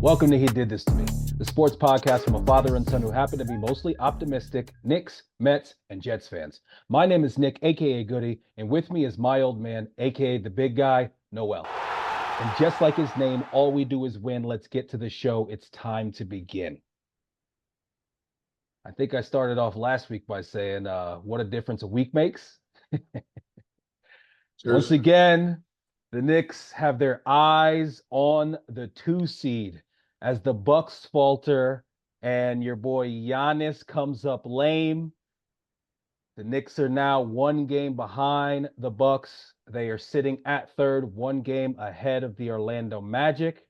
Welcome to He Did This to Me, the sports podcast from a father and son who happen to be mostly optimistic Knicks, Mets, and Jets fans. My name is Nick, aka Goody, and with me is my old man, aka the big guy, Noel. And just like his name, all we do is win. Let's get to the show. It's time to begin. I think I started off last week by saying what a difference a week makes. Once Seriously. again, the Knicks have their eyes on the 2 seed as the Bucks falter and your boy Giannis comes up lame. The Knicks are now 1 game behind the Bucks. They are sitting at third, 1 game ahead of the Orlando Magic.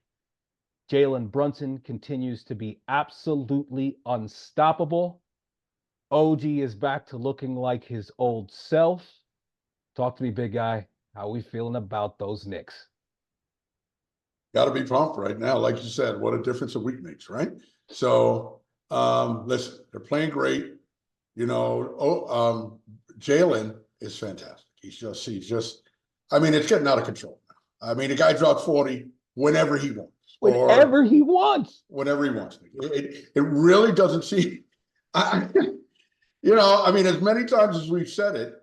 Jalen Brunson continues to be absolutely unstoppable. OG is back to looking like his old self. Talk to me, big guy. How are we feeling about those Knicks? Got to be pumped right now. Like you said, what a difference a week makes, right? So, listen, they're playing great. Jalen is fantastic. I mean, it's getting out of control now. I mean, the guy drops 40 whenever he wants. Whenever he wants. Whenever he wants. It really doesn't seem, I mean, as many times as we've said it,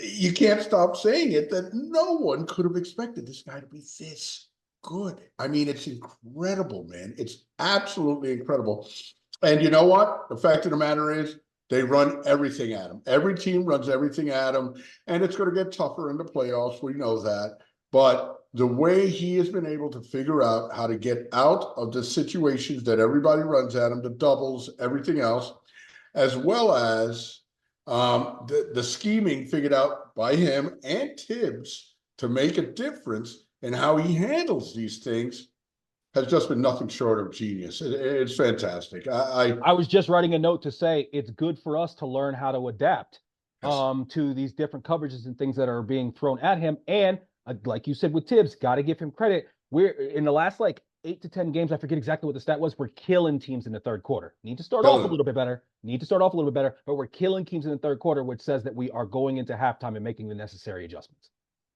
you can't stop saying it that no one could have expected this guy to be this good. I mean, it's incredible, man. It's absolutely incredible. And you know what? The fact of the matter is they run everything at him. Every team runs everything at him, and it's going to get tougher in the playoffs. We know that. But the way he has been able to figure out how to get out of the situations that everybody runs at him, the doubles, everything else, as well as the scheming figured out by him and Tibbs to make a difference in how he handles these things has just been nothing short of genius. It's fantastic. I was just writing a note to say it's good for us to learn how to adapt Yes. to these different coverages and things that are being thrown at him. And like you said with Tibbs, got to give him credit. We're in the last 8 to 10 games. I forget exactly what the stat was. We're killing teams in the third quarter. Need to start off a little bit better. But we're killing teams in the third quarter, which says that we are going into halftime and making the necessary adjustments.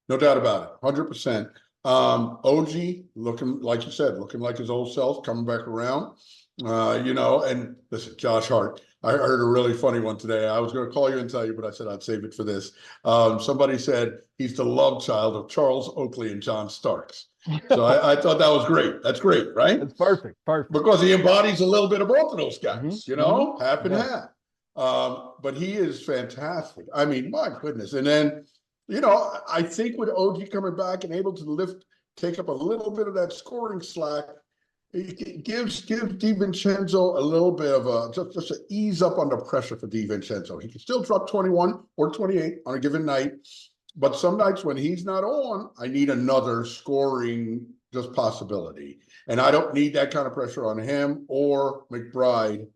No doubt about it. 100%. OG looking, like you said, looking like his old self, coming back around. And listen, Josh Hart. I heard a really funny one today. I was going to call you and tell you, but I said I'd save it for this. Somebody said he's the love child of Charles Oakley and John Starks. So I thought that was great. That's great, right? That's perfect. Because he embodies a little bit of both of those guys, half and Yeah. half. But he is fantastic. I mean, my goodness. And then, I think with OG coming back and able to take up a little bit of that scoring slack, it gives DiVincenzo a little bit of just to ease up under pressure for DiVincenzo. He can still drop 21 or 28 on a given night, but some nights when he's not on, I need another scoring just possibility. And I don't need that kind of pressure on him or McBride,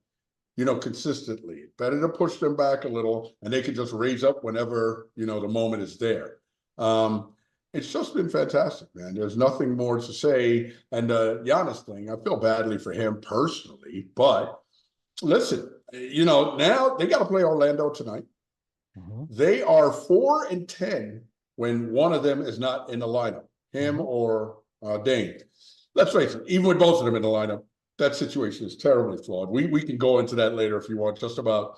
consistently. Better to push them back a little, and they can just raise up whenever, the moment is there. It's just been fantastic, man. There's nothing more to say. And the Giannis thing, I feel badly for him personally, but listen, now they got to play Orlando tonight. Mm-hmm. They are 4-10 when one of them is not in the lineup, him or Dane. Let's face it, even with both of them in the lineup, that situation is terribly flawed. We can go into that later if you want, just about,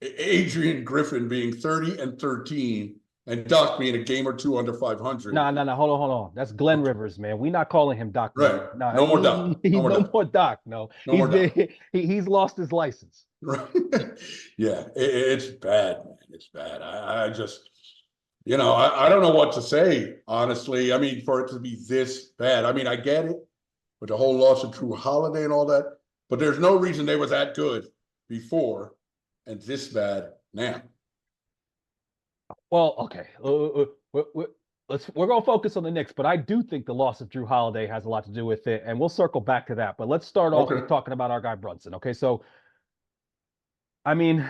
Adrian Griffin being 30-13 and Doc being a game or two under 500. No. Hold on. That's Glenn Rivers, man. We're not calling him Doc. Right. No more Doc. No more Doc. No. He's lost his license. Right. Yeah, it's bad, man. It's bad. I just, I don't know what to say, honestly. I mean, for it to be this bad. I mean, I get it with the whole loss of Drew Holiday and all that, but there's no reason they were that good before and this bad now. Well, okay. We're going to focus on the Knicks, but I do think the loss of Drew Holiday has a lot to do with it, and we'll circle back to that. But let's start off with talking about our guy Brunson. Okay, so I mean,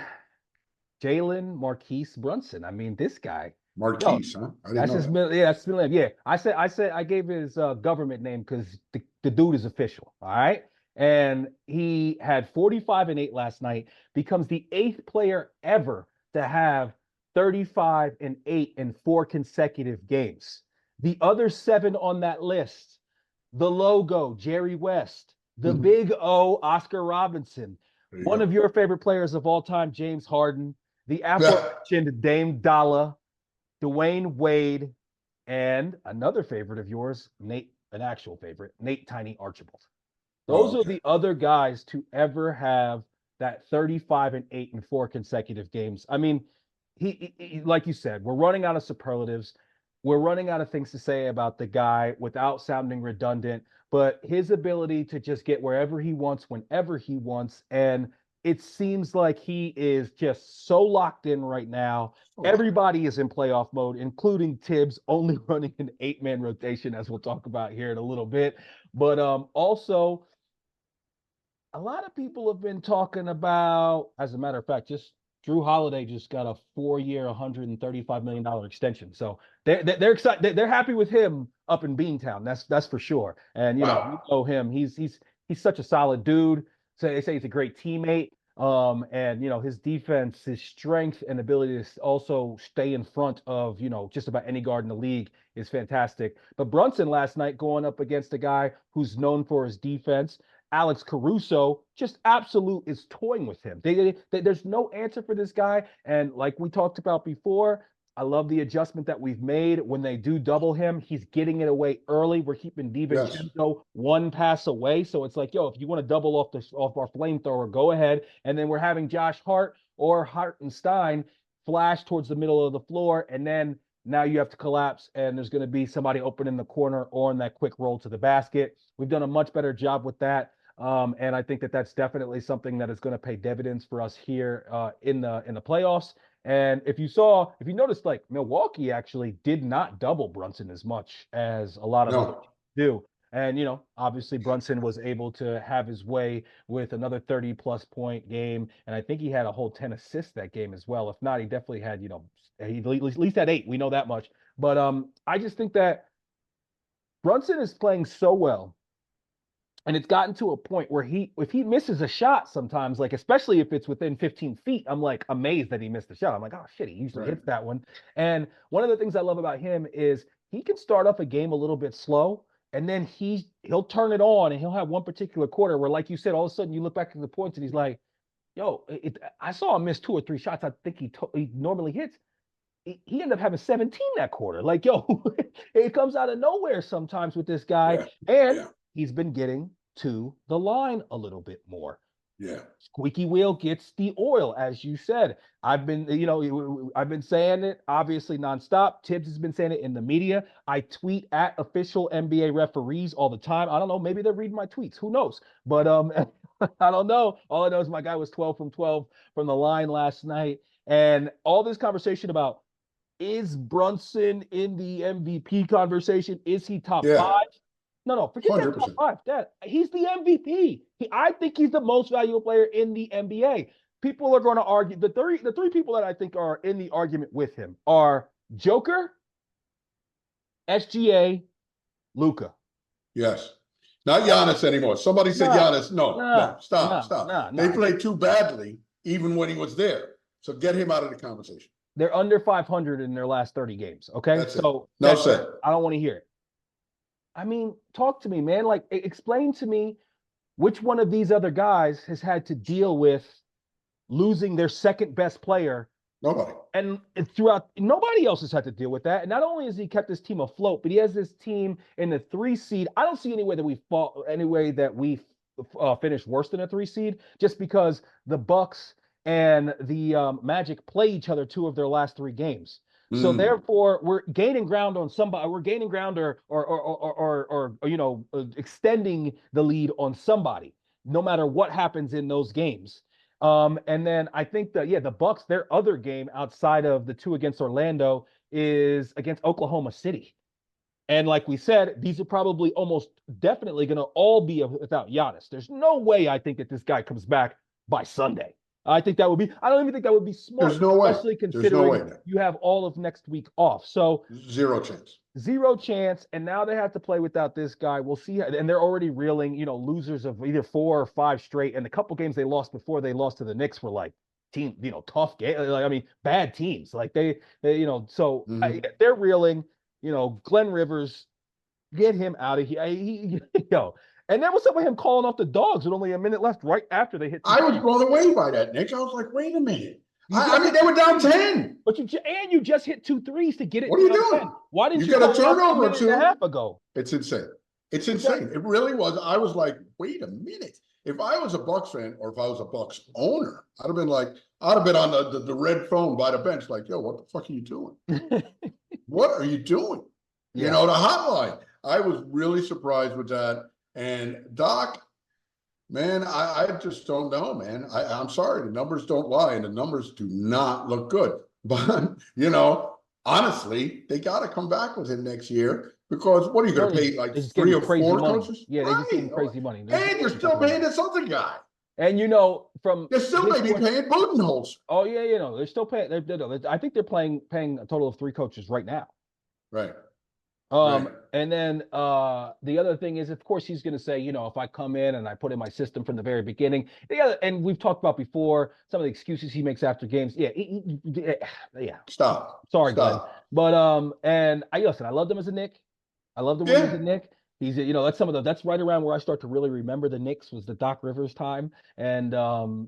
Jalen Marquise Brunson. I mean, this guy. Marquise, huh? That's his middle. Yeah, that's his middle name. Yeah, I said I gave his government name because the dude is official. All right, and he had 45 and 8 last night. Becomes the 8th player ever to have 35 and 8 in 4 consecutive games. The other 7 on that list the logo, Jerry West, the big O, Oscar Robinson, There you one of go. your favorite players of all time, James Harden, the aforementioned Dame Dalla, Dwayne Wade, and another favorite of yours, Nate, an actual favorite, Nate Tiny Archibald. Oh, Those are okay. the other guys to ever have that 35 and 8 in 4 consecutive games. I mean, he like you said, we're running out of superlatives. We're running out of things to say about the guy without sounding redundant, but his ability to just get wherever he wants, whenever he wants. And it seems like he is just so locked in right now. Oh, Everybody is in playoff mode, including Tibbs, only running an 8-man rotation, as we'll talk about here in a little bit. But also, a lot of people have been talking about, as a matter of fact, just Drew Holiday just got a 4-year, $135 million extension. So they're excited. They're happy with him up in Beantown. That's for sure. And you wow. know him. He's such a solid dude. So they say he's a great teammate. And his defense, his strength and ability to also stay in front of just about any guard in the league is fantastic. But Brunson last night going up against a guy who's known for his defense. Alex Caruso just absolute is toying with him. There's no answer for this guy. And like we talked about before, I love the adjustment that we've made. When they do double him, he's getting it away early. We're keeping Yes. DiVincenzo one pass away. So it's like, yo, if you want to double off our flamethrower, go ahead. And then we're having Josh Hart or Hartenstein flash towards the middle of the floor. And then now you have to collapse, and there's going to be somebody open in the corner or in that quick roll to the basket. We've done a much better job with that. And I think that that's definitely something that is going to pay dividends for us here in the playoffs. And if you noticed, like Milwaukee actually did not double Brunson as much as a lot of other No. teams do. And obviously Brunson was able to have his way with another 30+ point game, and I think he had a whole 10 assists that game as well. If not, he definitely had he at least had 8. We know that much. But I just think that Brunson is playing so well, and it's gotten to a point where if he misses a shot sometimes, like especially if it's within 15 feet, I'm like amazed that he missed the shot. I'm like, oh shit, he usually Right. hits that one. And one of the things I love about him is he can start off a game a little bit slow, and then he'll turn it on, and he'll have one particular quarter where, like you said, all of a sudden you look back at the points and he's like, yo, I saw him miss 2 or 3 shots I think he normally hits. He ended up having 17 that quarter. Like, yo, it comes out of nowhere sometimes with this guy. Yeah. And Yeah. he's been getting to the line a little bit more. Yeah. Squeaky wheel gets the oil, as you said. I've been saying it obviously nonstop. Tibbs has been saying it in the media. I tweet at official NBA referees all the time. I don't know, maybe they're reading my tweets. Who knows? But I don't know. All I know is my guy was 12 from 12 from the line last night. And all this conversation about, is Brunson in the MVP conversation? Is he top Yeah. five? No, forget that top 100%. five. He's the MVP. I think he's the most valuable player in the NBA. People are going to argue. The three people that I think are in the argument with him are Joker, SGA, Luca. Yes. Not Giannis anymore. Somebody said Nah, Giannis. No, nah, no, stop, nah, stop. nah, They nah. played too badly even when he was there. So get him out of the conversation. They're under 500 in their last 30 games. Okay, That's it. so No said. I don't want to hear it. I mean, talk to me, man. Like, explain to me which one of these other guys has had to deal with losing their second best player, Nobody. and throughout nobody else has had to deal with that. And not only has he kept his team afloat, but he has this team in the 3 seed. I don't see any way that we finish worse than a 3 seed, just because the Bucks and the Magic play each other 2 of their last 3 games. So Mm. therefore, we're gaining ground on somebody. We're gaining ground or extending the lead on somebody, no matter what happens in those games. And then I think that, yeah, the Bucks, their other game outside of the 2 against Orlando is against Oklahoma City. And like we said, these are probably almost definitely going to all be without Giannis. There's no way I think that this guy comes back by Sunday. I don't even think that would be There's smart, no way. especially There's no considering way. you have all of next week off. So Zero chance. zero chance. And now they have to play without this guy. We'll see. And they're already reeling, losers of either 4 or 5 straight. And the couple games they lost before they lost to the Knicks were like tough game. Like, I mean, bad teams. Like they so Mhm. they're reeling. Glenn Rivers, Get him out of here. Yo. And then what's up with him calling off the dogs with only a minute left right after they hit two I was threes? blown away by that, Nick. I was like, wait a minute. You I just mean, hit they two were down threes. 10. But you just hit two threes to get it What are you down doing? 10. Why didn't You you got a call it off a turnover or minute and a two. half ago? It's insane. It's Okay. insane. It really was. I was like, wait a minute. If I was a Bucks fan or if I was a Bucks owner, I'd have been like, I'd have been on the red phone by the bench, like, yo, what the fuck are you doing? What are you doing? You Yeah. know, the hotline. I was really surprised with that. And Doc, man, I just don't know, man. I'm sorry. The numbers don't lie, and the numbers do not look good. But, you know, honestly, they got to come back with him next year because what are you going to pay, like They just gave three him or crazy four money. coaches? Yeah, they just gave him Right. crazy money. There's no And you're way you're still fucking with paying him. this other guy. And you know, from They still his may be point, paying Budenholzer. oh yeah, you know, they're still paying. I think they're paying a total of three coaches right now. Right. Right. And then the other thing is, of course, he's going to say, you know, if I come in and I put in my system from the very beginning, and we've talked about before some of the excuses he makes after games. Yeah, yeah. Stop. Sorry, Glenn, Stop. but and I listen. I loved him as a Knick. I loved him when he was a Yeah. Knick. He's, you know, that's right around where I start to really remember the Knicks was the Doc Rivers time, and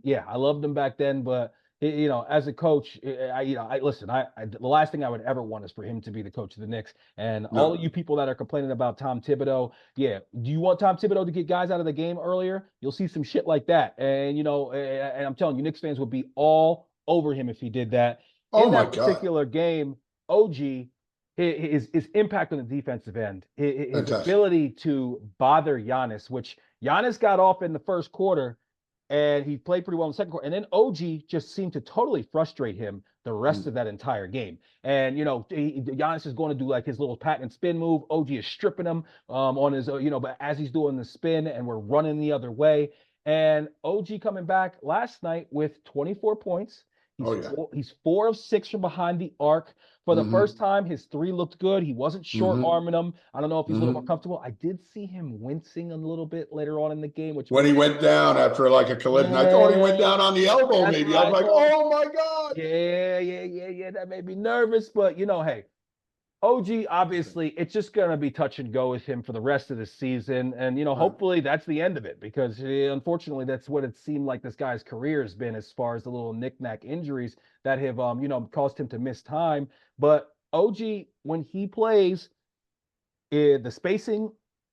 yeah, I loved him back then, but. You know, as a coach, I listen. The last thing I would ever want is for him to be the coach of the Knicks. And all of you No. people that are complaining about Tom Thibodeau, yeah, do you want Tom Thibodeau to get guys out of the game earlier? You'll see some shit like that. And, you know, and I'm telling you, Knicks fans would be all over him if he did that. Oh In my that God. particular game, OG, his impact on the defensive end, his Fantastic. ability to bother Giannis, which Giannis got off in the first quarter and he played pretty well in the second quarter. And then OG just seemed to totally frustrate him the rest Mm. of that entire game. And you know, Giannis is going to do like his little patent and spin move. OG is stripping him on his, you know, but as he's doing the spin, and we're running the other way. And OG coming back last night with 24 points. Oh yeah. He's 4 of 6 from behind the arc. For the first Mm-hmm. time, his three looked good. He wasn't short Mm-hmm. arming them. I don't know if he's a little more Mm-hmm. comfortable. I did see him wincing a little bit later on in the game, which When made he went down after like a collision, I thought he went yeah, down on the elbow, that's maybe. what I was I like, thought. oh my God. Yeah. That made me nervous, but you know, hey, OG obviously it's just gonna be touch and go with him for the rest of the season, and you know, Right. hopefully that's the end of it because unfortunately that's what it seemed like this guy's career has been as far as the little knick-knack injuries that have you know caused him to miss time. But OG when he plays, the spacing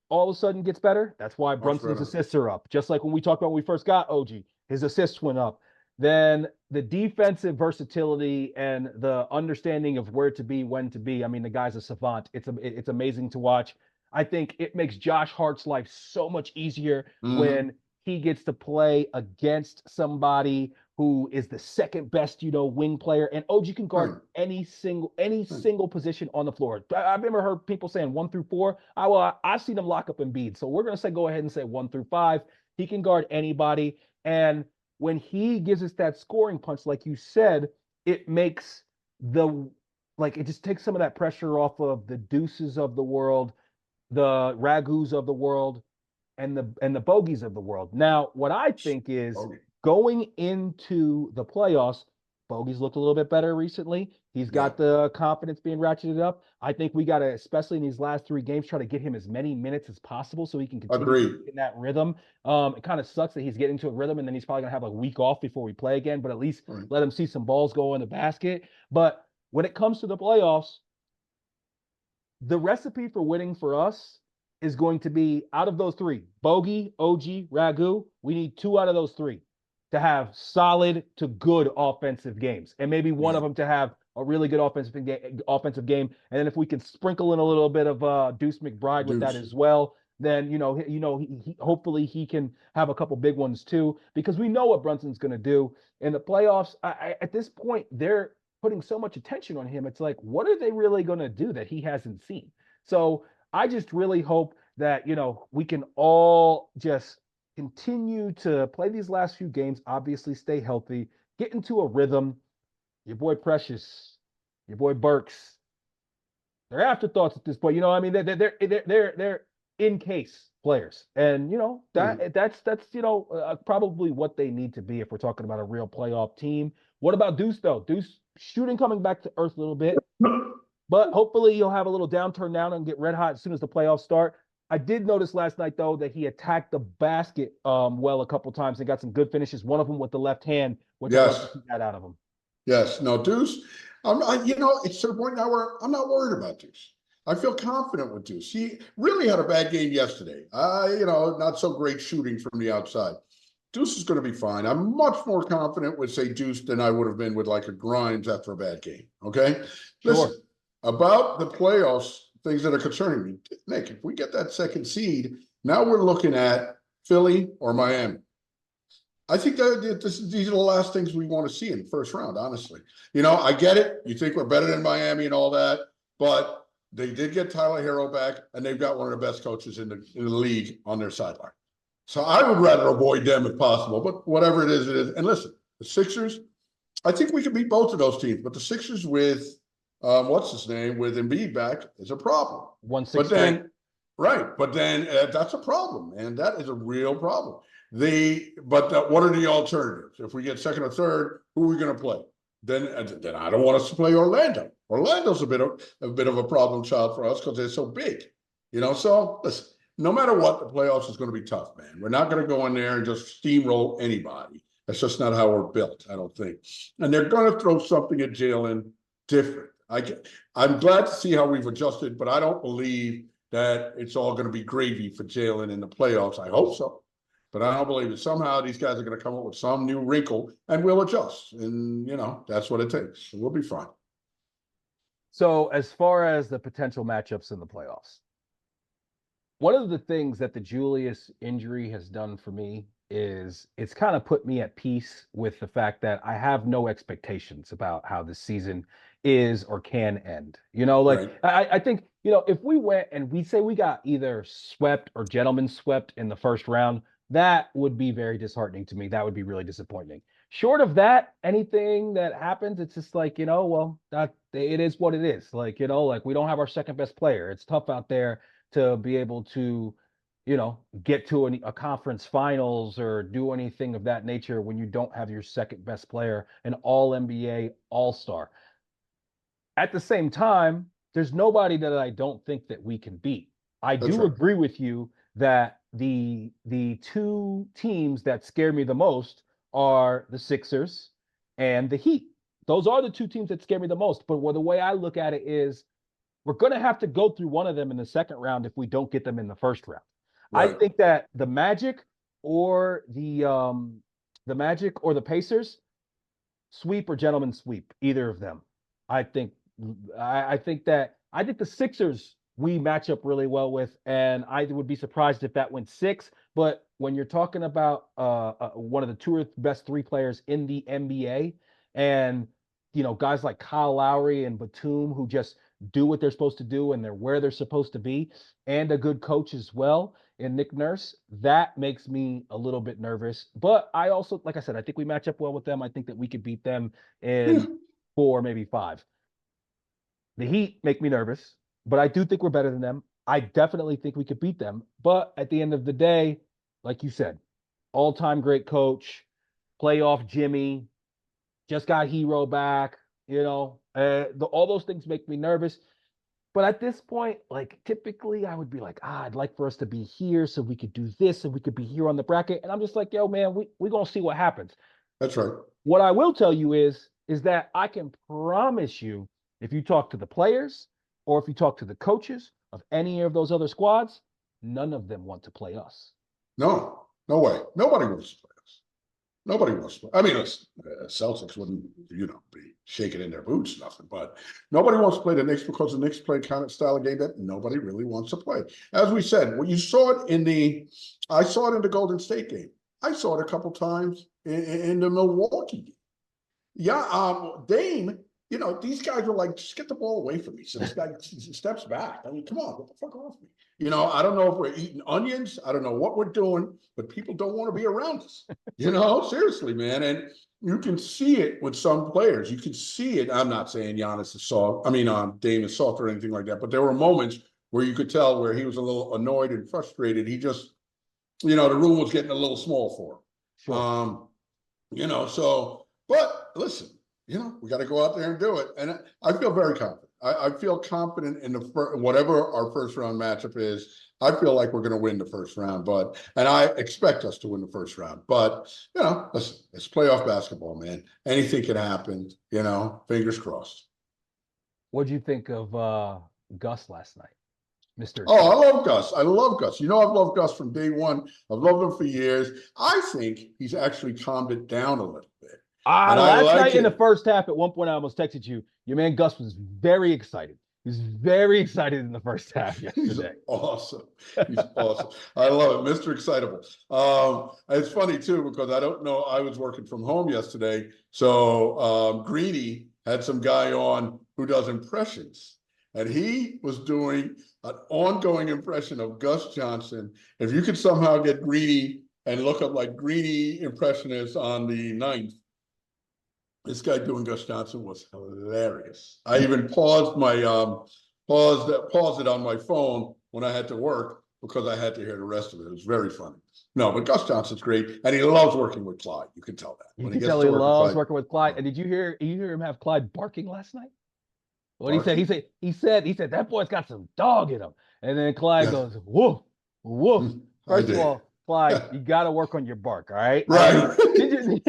all of a sudden gets better. That's why Much Brunson's better. assists are up. Just like when we talked about when we first got OG, his assists went up. Then the defensive versatility and the understanding of where to be, when to be. I mean, the guy's a savant. It's amazing to watch. I think it makes Josh Hart's life so much easier Mm-hmm. when he gets to play against somebody who is the second best, you know, wing player. And OG can guard Right. any Right. single position on the floor. I've never heard people saying 1 through 4. I've seen them lock up Embiid. So we're gonna say go ahead and say 1 through 5. He can guard anybody. And when he gives us that scoring punch, like you said, it makes the like it just takes some of that pressure off of the deuces of the world, the ragus of the world, and the bogeys of the world. Now, what I think is Okay. going into the playoffs, bogeys looked a little bit better recently. He's Yeah. got the confidence being ratcheted up. I think we got to, especially in these last 3 games, try to get him as many minutes as possible so he can continue Agreed. in that rhythm. It kind of sucks that he's getting to a rhythm and then he's probably gonna have a week off before we play again, but at least Right. let him see some balls go in the basket. But when it comes to the playoffs, the recipe for winning for us is going to be out of those three bogey, OG, ragu. We need 2 out of those 3 to have solid to good offensive games, and maybe one Yeah. of them to have a really good offensive game. And then if we can sprinkle in a little bit of Deuce McBride with that Deuce. as well, then hopefully he can have a couple big ones too, because we know what Brunson's going to do in the playoffs. At this point, they're putting so much attention on him. It's like, what are they really going to do that he hasn't seen? So I just really hope that, you know, we can all just continue to play these last few games, obviously stay healthy, get into a rhythm. Your boy Precious, your boy Burks, they're afterthoughts at this point. You know, I mean, they're in case players, and you know Right. that's probably what they need to be if we're talking about a real playoff team. What about Deuce though? Deuce shooting coming back to earth a little bit. But hopefully he'll have a little downturn now and get red hot as soon as the playoffs start. I did notice last night though that he attacked the basket well a couple times and got some good finishes. One of them with the left hand, which I love to Yes, see that out of him. yes. No, Deuce. It's to the point now where I'm not worried about Deuce. I feel confident with Deuce. He really had a bad game yesterday. Not so great shooting from the outside. Deuce is going to be fine. I'm much more confident with, say, Deuce than I would have been with like a Grimes after a bad game. Okay. Sure. Listen, about the playoffs, things that are concerning me. Nick, if we get that second seed, now we're looking at Philly or Miami. I think that these are the last things we want to see in the first round, honestly. I get it. You think we're better than Miami and all that, but they did get Tyler Hero back, and they've got one of the best coaches in the league on their sideline. So I would rather avoid them if possible, but whatever it is, it is. And listen, the Sixers, I think we can beat both of those teams, but the Sixers with what's his name, with Embiid back is a problem. But 116. then, right, but then that's a problem, and that is a real problem. What are the alternatives? If we get second or third, who are we going to play? Then I don't want us to play Orlando. Orlando's a bit of a problem child for us because they're so big. So listen, no matter what, the playoffs is going to be tough, man. We're not going to go in there and just steamroll anybody. That's just not how we're built, I don't think. And they're going to throw something at Jalen different. I'm glad to see how we've adjusted, but I don't believe that it's all going to be gravy for Jalen in the playoffs. I hope so, but I don't believe it. Somehow these guys are going to come up with some new wrinkle, and we'll adjust. And that's what it takes. So we'll be fine. So as far as the potential matchups in the playoffs, one of the things that the Julius injury has done for me is it's kind of put me at peace with the fact that I have no expectations about how this season is or can end. Right. I think, if we went and we say we got either swept or gentlemen swept in the first round, that would be very disheartening to me. That would be really disappointing. Short of that, anything that happens, it's just like, well, it is what it is. Like, we don't have our second best player. It's tough out there to be able to, get to a conference finals or do anything of that nature when you don't have your second best player, an all NBA all-star. At the same time, there's nobody that I don't think that we can beat. I That's do right. agree with you that the two teams that scare me the most are the Sixers and the Heat. Those are the two teams that scare me the most. But the way I look at it is we're going to have to go through one of them in the second round if we don't get them in the first round. I Right. think that the Magic or the Magic or the Pacers sweep or gentlemen sweep, either of them. I think I think the Sixers we match up really well with, and I would be surprised if that went six. But when you're talking about one of the two or best three players in the NBA, and guys like Kyle Lowry and Batum who just do what they're supposed to do and they're where they're supposed to be, and a good coach as well in Nick Nurse, that makes me a little bit nervous. But I also, like I said, I think we match up well with them. I think that we could beat them Yeah. in four, maybe five. The Heat make me nervous, but I do think we're better than them. I definitely think we could beat them. But at the end of the day, like you said, all-time great coach, playoff Jimmy, just got Hero back. All those things make me nervous. But at this point, like typically, I would be like, I'd like for us to be here so we could do this and we could be here on the bracket. And I'm just like, yo, man, we gonna see what happens. That's right. What I will tell you is that I can promise you, if you talk to the players or if you talk to the coaches of any of those other squads, none of them want to play us. No, no way. Nobody wants to play us. Nobody wants to play. I mean, listen, Celtics wouldn't, be shaking in their boots, nothing. But nobody wants to play the Knicks because the Knicks play kind of style of game that nobody really wants to play. As we said, well, I saw it in the Golden State game. I saw it a couple times in the Milwaukee game. Yeah, Dame, these guys are like, just get the ball away from me. So this guy steps back. I mean, come on, get the fuck off me. I don't know if we're eating onions. I don't know what we're doing, but people don't want to be around us. Seriously, man. And you can see it with some players. You can see it. I'm not saying Giannis is soft. I mean, Dame is soft or anything like that. But there were moments where you could tell where he was a little annoyed and frustrated. He just, the room was getting a little small for him. Sure. So, but listen. we got to go out there and do it. And I feel very confident. I feel confident in whatever our first round matchup is. I feel like we're going to win the first round, and I expect us to win the first round. But listen, it's playoff basketball, man. Anything can happen. Fingers crossed. What'd you think of Gus last night, Mister? Oh, I love Gus. I love Gus. I've loved Gus from day one. I've loved him for years. I think he's actually calmed it down a little bit. And I Last like night in the it. first half, at one point, I almost texted you. Your man Gus was very excited. He was very excited in the first half He's yesterday. awesome. He's awesome. I love it, Mr. Excitable. It's funny too because I don't know. I was working from home yesterday, so Greeny had some guy on who does impressions, and he was doing an ongoing impression of Gus Johnson. If you could somehow get Greeny and look up like Greeny impressionist on the 9th, this guy doing Gus Johnson was hilarious. I even paused it on my phone when I had to work because I had to hear the rest of it. It was very funny. No, but Gus Johnson's great, and he loves working with Clyde. You can tell that You when he can gets tell to he work with loves Clyde. working with Clyde. And did you hear him have Clyde barking last night? What he said? Barking? He said that boy's got some dog in him. And then Clyde Yes, goes, woof, woof. I First of did. all, Clyde, you got to work on your bark, all right? I mean, Right. did you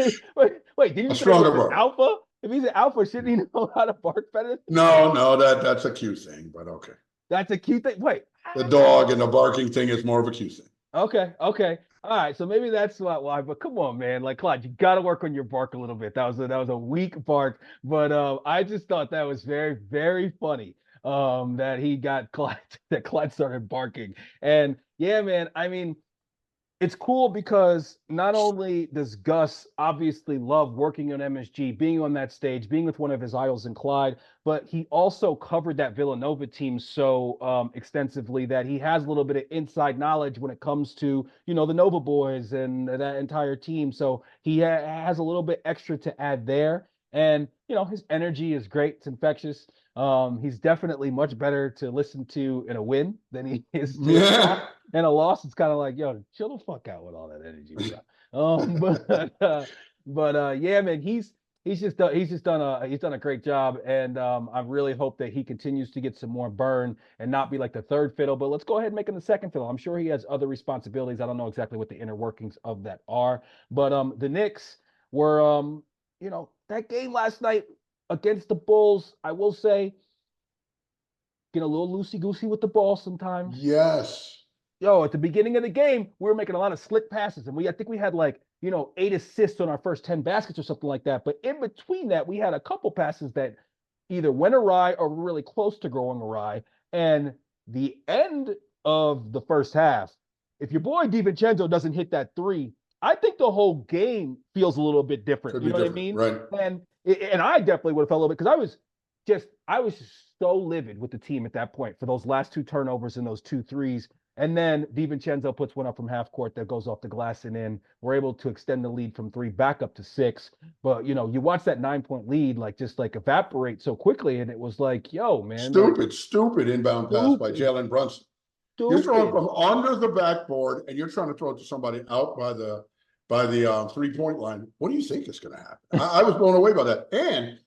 wait, did A you say he stronger was an bark. alpha? If he's an alpha, shouldn't he know how to bark better? No, that's a cute thing, but okay. That's a cute thing. Wait. The dog and the barking thing is more of a cute thing. Okay, okay. All right, so maybe that's why. But come on, man, like Clyde, you got to work on your bark a little bit. That was a weak bark, but I just thought that was very very funny. That he got Clyde that Clyde started barking, and yeah, man. I mean, it's cool because not only does Gus obviously love working on MSG, being on that stage, being with one of his idols in Clyde, but he also covered that Villanova team so extensively that he has a little bit of inside knowledge when it comes to, the Nova boys and that entire team. So he has a little bit extra to add there. And, his energy is great. It's infectious. He's definitely much better to listen to in a win than he is to a loss. Yeah. And a loss, it's kind of like, yo, chill the fuck out with all that energy, bro. But yeah, man, he's done a great job, and I really hope that he continues to get some more burn and not be like the third fiddle. But let's go ahead and make him the second fiddle. I'm sure he has other responsibilities. I don't know exactly what the inner workings of that are, but the Knicks were that game last night against the Bulls. I will say, get a little loosey goosey with the ball sometimes. Yes. At the beginning of the game, we were making a lot of slick passes, and I think we had like 8 assists on our first 10 baskets or something like that. But in between that, we had a couple passes that either went awry or were really close to going awry. And the end of the first half, if your boy DiVincenzo doesn't hit that three, I think the whole game feels a little bit different. Could You be know what I different. mean? Right. And I definitely would have felt a little bit because I was just so livid with the team at that point for those last two turnovers and those two threes. And then DiVincenzo puts one up from half court that goes off the glass and in. We're able to extend the lead from 3 back up to 6. But you watch that 9-point lead just evaporate so quickly, and it was like, yo, man, Stupid inbound pass by stupid, Jalen Brunson. You're throwing stupid. from under the backboard and you're trying to throw it to somebody out by the 3-point line. What do you think is going to happen? I was blown away by that. And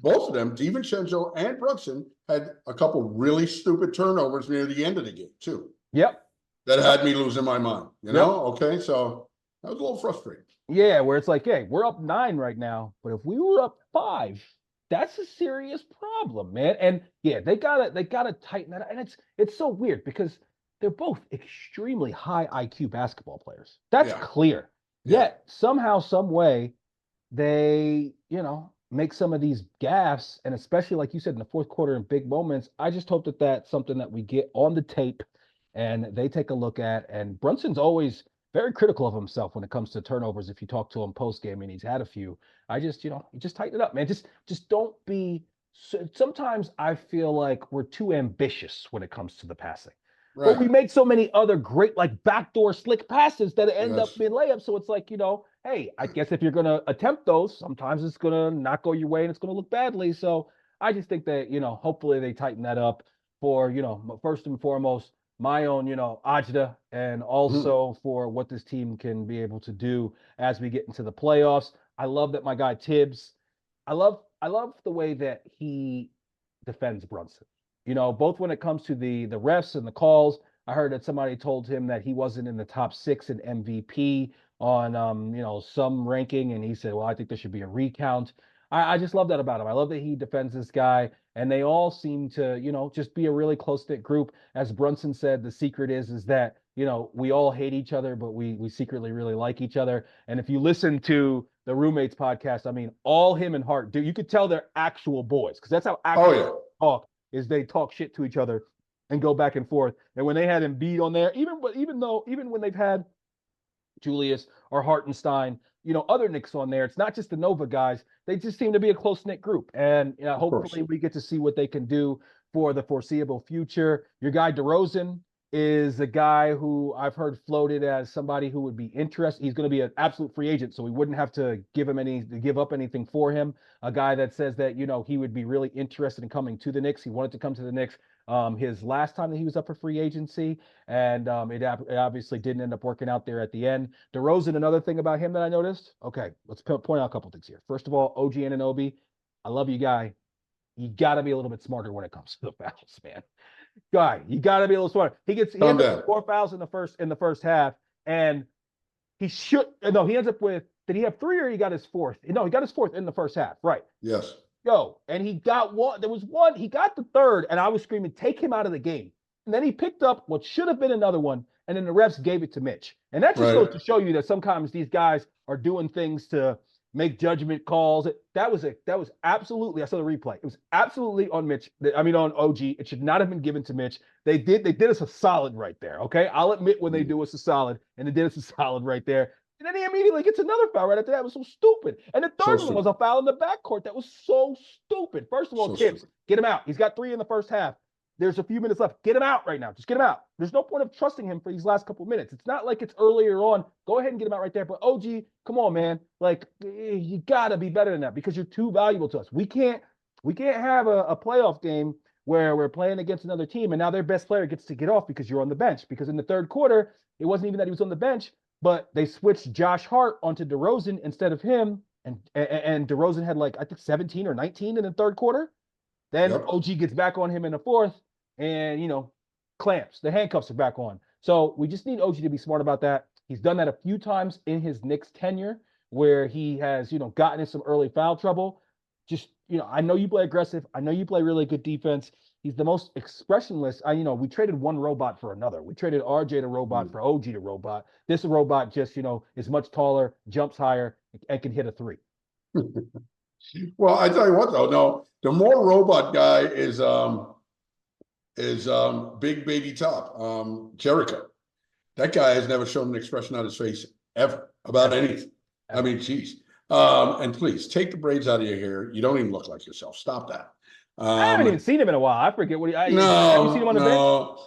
both of them, DiVincenzo and Brunson, had a couple really stupid turnovers near the end of the game too. Yep. That Yep. had me losing my mind. Yep. Okay, so that was a little frustrating. Yeah, where it's like, hey, we're up 9 right now, but if we were up 5, that's a serious problem, man. And yeah, they gotta tighten that. And it's so weird because they're both extremely high IQ basketball players. That's Yeah, clear. yeah. Yet somehow, some way, they make some of these gaffes, and especially like you said in the fourth quarter in big moments. I just hope that that's something that we get on the tape and they take a look at. And Brunson's always very critical of himself when it comes to turnovers. If you talk to him post game, and he's had a few, I just you just tighten it up, man. Just don't be. Sometimes I feel like we're too ambitious when it comes to the passing. But we Right. make so many other great backdoor slick passes that end up Yes. being layups. So it's like, hey, I guess if you're gonna attempt those, sometimes it's gonna not go your way and it's gonna look badly. So I just think that, hopefully they tighten that up for, first and foremost, my own, Ajda, and Mhm. also for what this team can be able to do as we get into the playoffs. I love that my guy Tibbs I love the way that he defends Brunson. Both when it comes to the refs and the calls. I heard that somebody told him that he wasn't in the top six in MVP on some ranking, and he said, "Well, I think there should be a recount." I just love that about him. I love that he defends this guy, and they all seem to just be a really close knit group. As Brunson said, the secret is that we all hate each other, but we secretly really like each other. And if you listen to the roommates podcast, I mean, all him and Hart do. You could tell they're actual boys because that's how Oh actual yeah. talk is. They talk shit to each other and go back and forth. And when they had Embiid on there, even when they've had Julius or Hartenstein, other Knicks on there, it's not just the Nova guys. They just seem to be a close knit group, and Of course. hopefully we get to see what they can do for the foreseeable future. Your guy DeRozan is a guy who I've heard floated as somebody who would be interested. He's going to be an absolute free agent, so we wouldn't have to give up anything for him. A guy that says that he would be really interested in coming to the Knicks. He wanted to come to the Knicks his last time that he was up for free agency, and it obviously didn't end up working out there at the end. DeRozan, another thing about him that I noticed. Okay, let's point out a couple things here. First of all, OG Anunoby, I love you, guy. You got to be a little bit smarter when it comes to the fouls, man. Guy, you got to be a little smarter. He Calm ends up with down. 4 fouls in the first half, and he should no, he ends up with, did he have three or he got his fourth? No, he got his fourth in the first half, right? Yes. And he got one. There was one. He got the third, and I was screaming, "Take him out of the game!" And then he picked up what should have been another one, and then the refs gave it to Mitch. And that just goes Right. to show you that sometimes these guys are doing things to make judgment calls. That was absolutely. I saw the replay. It was absolutely on Mitch. I mean on OG. It should not have been given to Mitch. They did us a solid right there. Okay, I'll admit when they do us a solid, and they did us a solid right there. And then he immediately gets another foul right after that. It was so stupid. And the So third one was stupid. a foul in the backcourt. That was so stupid. First of all, So Tibbs, stupid. get him out. He's got three in the first half. There's a few minutes left. Get him out right now. Just get him out. There's no point of trusting him for these last couple of minutes. It's not like it's earlier on. Go ahead and get him out right there. But OG, come on, man. Like you gotta be better than that because you're too valuable to us. We can't have a playoff game where we're playing against another team and now their best player gets to get off because you're on the bench. Because in the third quarter, it wasn't even that he was on the bench, but they switched Josh Hart onto DeRozan instead of him, and DeRozan had like I think 17 or 19 in the third quarter. Then Yep. OG gets back on him in the fourth, and clamps. The handcuffs are back on. So we just need OG to be smart about that. He's done that a few times in his Knicks tenure, where he has gotten in some early foul trouble. Just I know you play aggressive. I know you play really good defense. He's the most expressionless. We traded one robot for another. We traded RJ to robot for OG to robot. This robot just is much taller, jumps higher, and can hit a three. Well, I tell you what though, no, the more robot guy is Big Baby Top, Jericho. That guy has never shown an expression on his face ever about Ever. anything. I Ever. mean, geez. And please take the braids out of your hair. You don't even look like yourself. Stop that. I haven't even Um, seen him in a while. I forget have you seen him no, on the bench? no,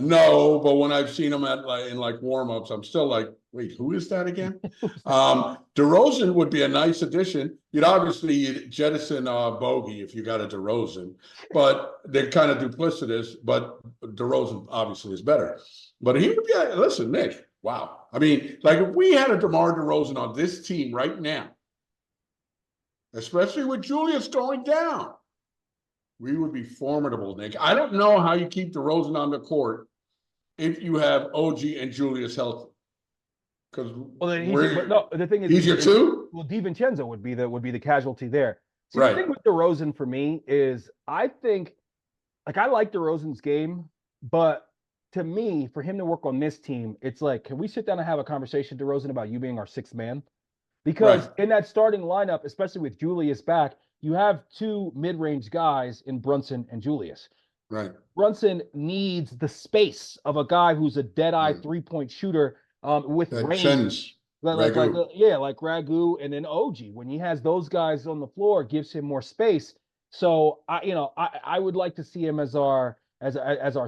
no. But when I've seen him in like warm-ups, I'm still like, wait, who is that again? DeRozan would be a nice addition. You'd jettison Bogey if you got a DeRozan, but they're kind of duplicitous. But DeRozan obviously is better. But he would be. Listen, Nick. Wow. I mean, like if we had a DeMar DeRozan on this team right now, especially with Julius going down, we would be formidable, Nick. I don't know how you keep DeRozan on the court if you have OG and Julius healthy. Because Well, then but no, the thing he's your two? well, DiVincenzo would be the casualty there. See, the Right. thing with DeRozan for me is I think, like, I like DeRozan's game, but to me, for him to work on this team, it's like, can we sit down and have a conversation, DeRozan, about you being our sixth man? Right. Because in that starting lineup, especially with Julius back, you have two mid-range guys in Brunson and Julius. Right. Brunson needs the space of a guy who's a dead-eye Right. three-point shooter with That range, Chen's like Ragu. yeah, like Ragu and then OG. When he has those guys on the floor, it gives him more space. So I would like to see him as our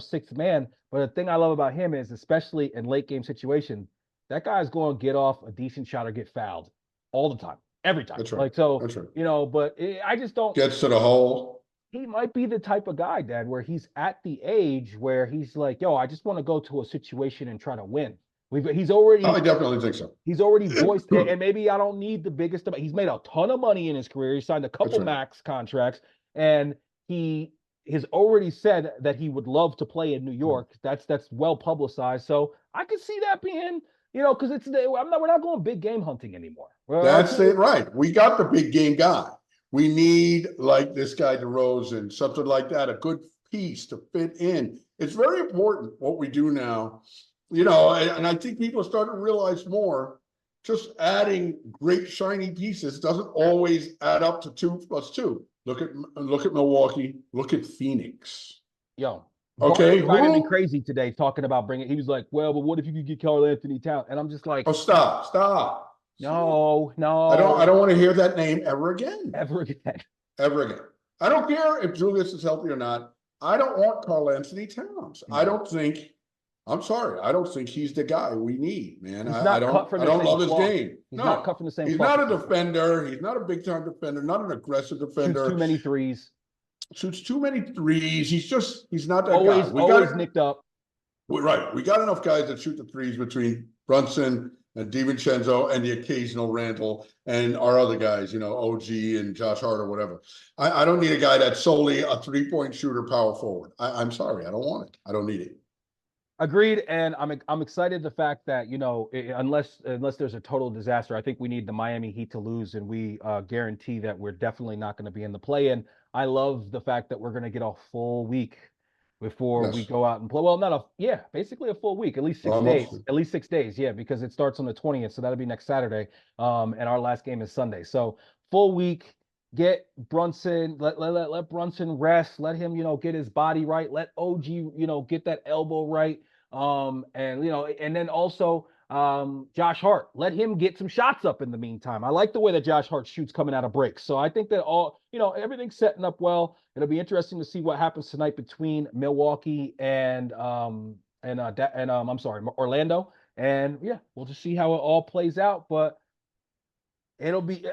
sixth man. But the thing I love about him is, especially in late game situation, that guy's going to get off a decent shot or get fouled all the time, every time. That's right. Like so, That's right. but I just don't. Gets to the hole. He might be the type of guy, Dad, where he's at the age where he's like, yo, I just want to go to a situation and try to win. He's I already definitely think so. He's already voiced, and maybe I don't need the biggest. He's made a ton of money in his career. He signed a That's couple right. max contracts, and he has already said that he would love to play in New York. That's well publicized. So I could see that being, because we're not going big game hunting anymore. Our That's it, team, right. We got the big game guy. We need like this guy DeRozan, something like that, a good piece to fit in. It's very important what we do now, and I think people are starting to realize more. Just adding great shiny pieces doesn't always add up to 2 plus 2. Look at Milwaukee. Look at Phoenix. yo, Butler Okay, was driving me who? crazy today talking about bringing. He was like, "Well, but what if you could get Karl Anthony Towns?" And I'm just like, Oh, stop. "No, I no, don't want to hear that name ever again. ever again." Ever again. I don't care if Julius is healthy or not. I don't want Karl Anthony Towns. No, I'm sorry. I don't think he's the guy we need, man. he's I not don't cut from I the don't same love his cloth. game. He's not No, cut from the same he's cloth not as a those guys. defender. He's not a big time defender, not an aggressive Shoots too defender. many threes. Shoots too many threes. He's not that guy. Always nicked up. We're right. We got enough guys that shoot the threes between Brunson and DiVincenzo and the occasional Randall and our other guys, OG and Josh Hart or whatever. I don't need a guy that's solely a 3-point shooter, power forward. I'm sorry. I don't want it. I don't need it. Agreed, and I'm excited the fact that unless there's a total disaster, I think we need the Miami Heat to lose, and we guarantee that we're definitely not going to be in the play-in. I love the fact that we're going to get a full week before we Yes. go out and play. Well, not a yeah, basically a full week, at least 6 days, Almost. at least 6 days, yeah, because it starts on the 20th, so that'll be next Saturday, and our last game is Sunday. So full week. Get Brunson, let Brunson rest, let him, get his body right, let OG, get that elbow right. And then also Josh Hart, let him get some shots up in the meantime. I like the way that Josh Hart shoots coming out of breaks. So I think that everything's setting up well. It'll be interesting to see what happens tonight between Milwaukee and I'm sorry, Orlando. And yeah, we'll just see how it all plays out. But it'll be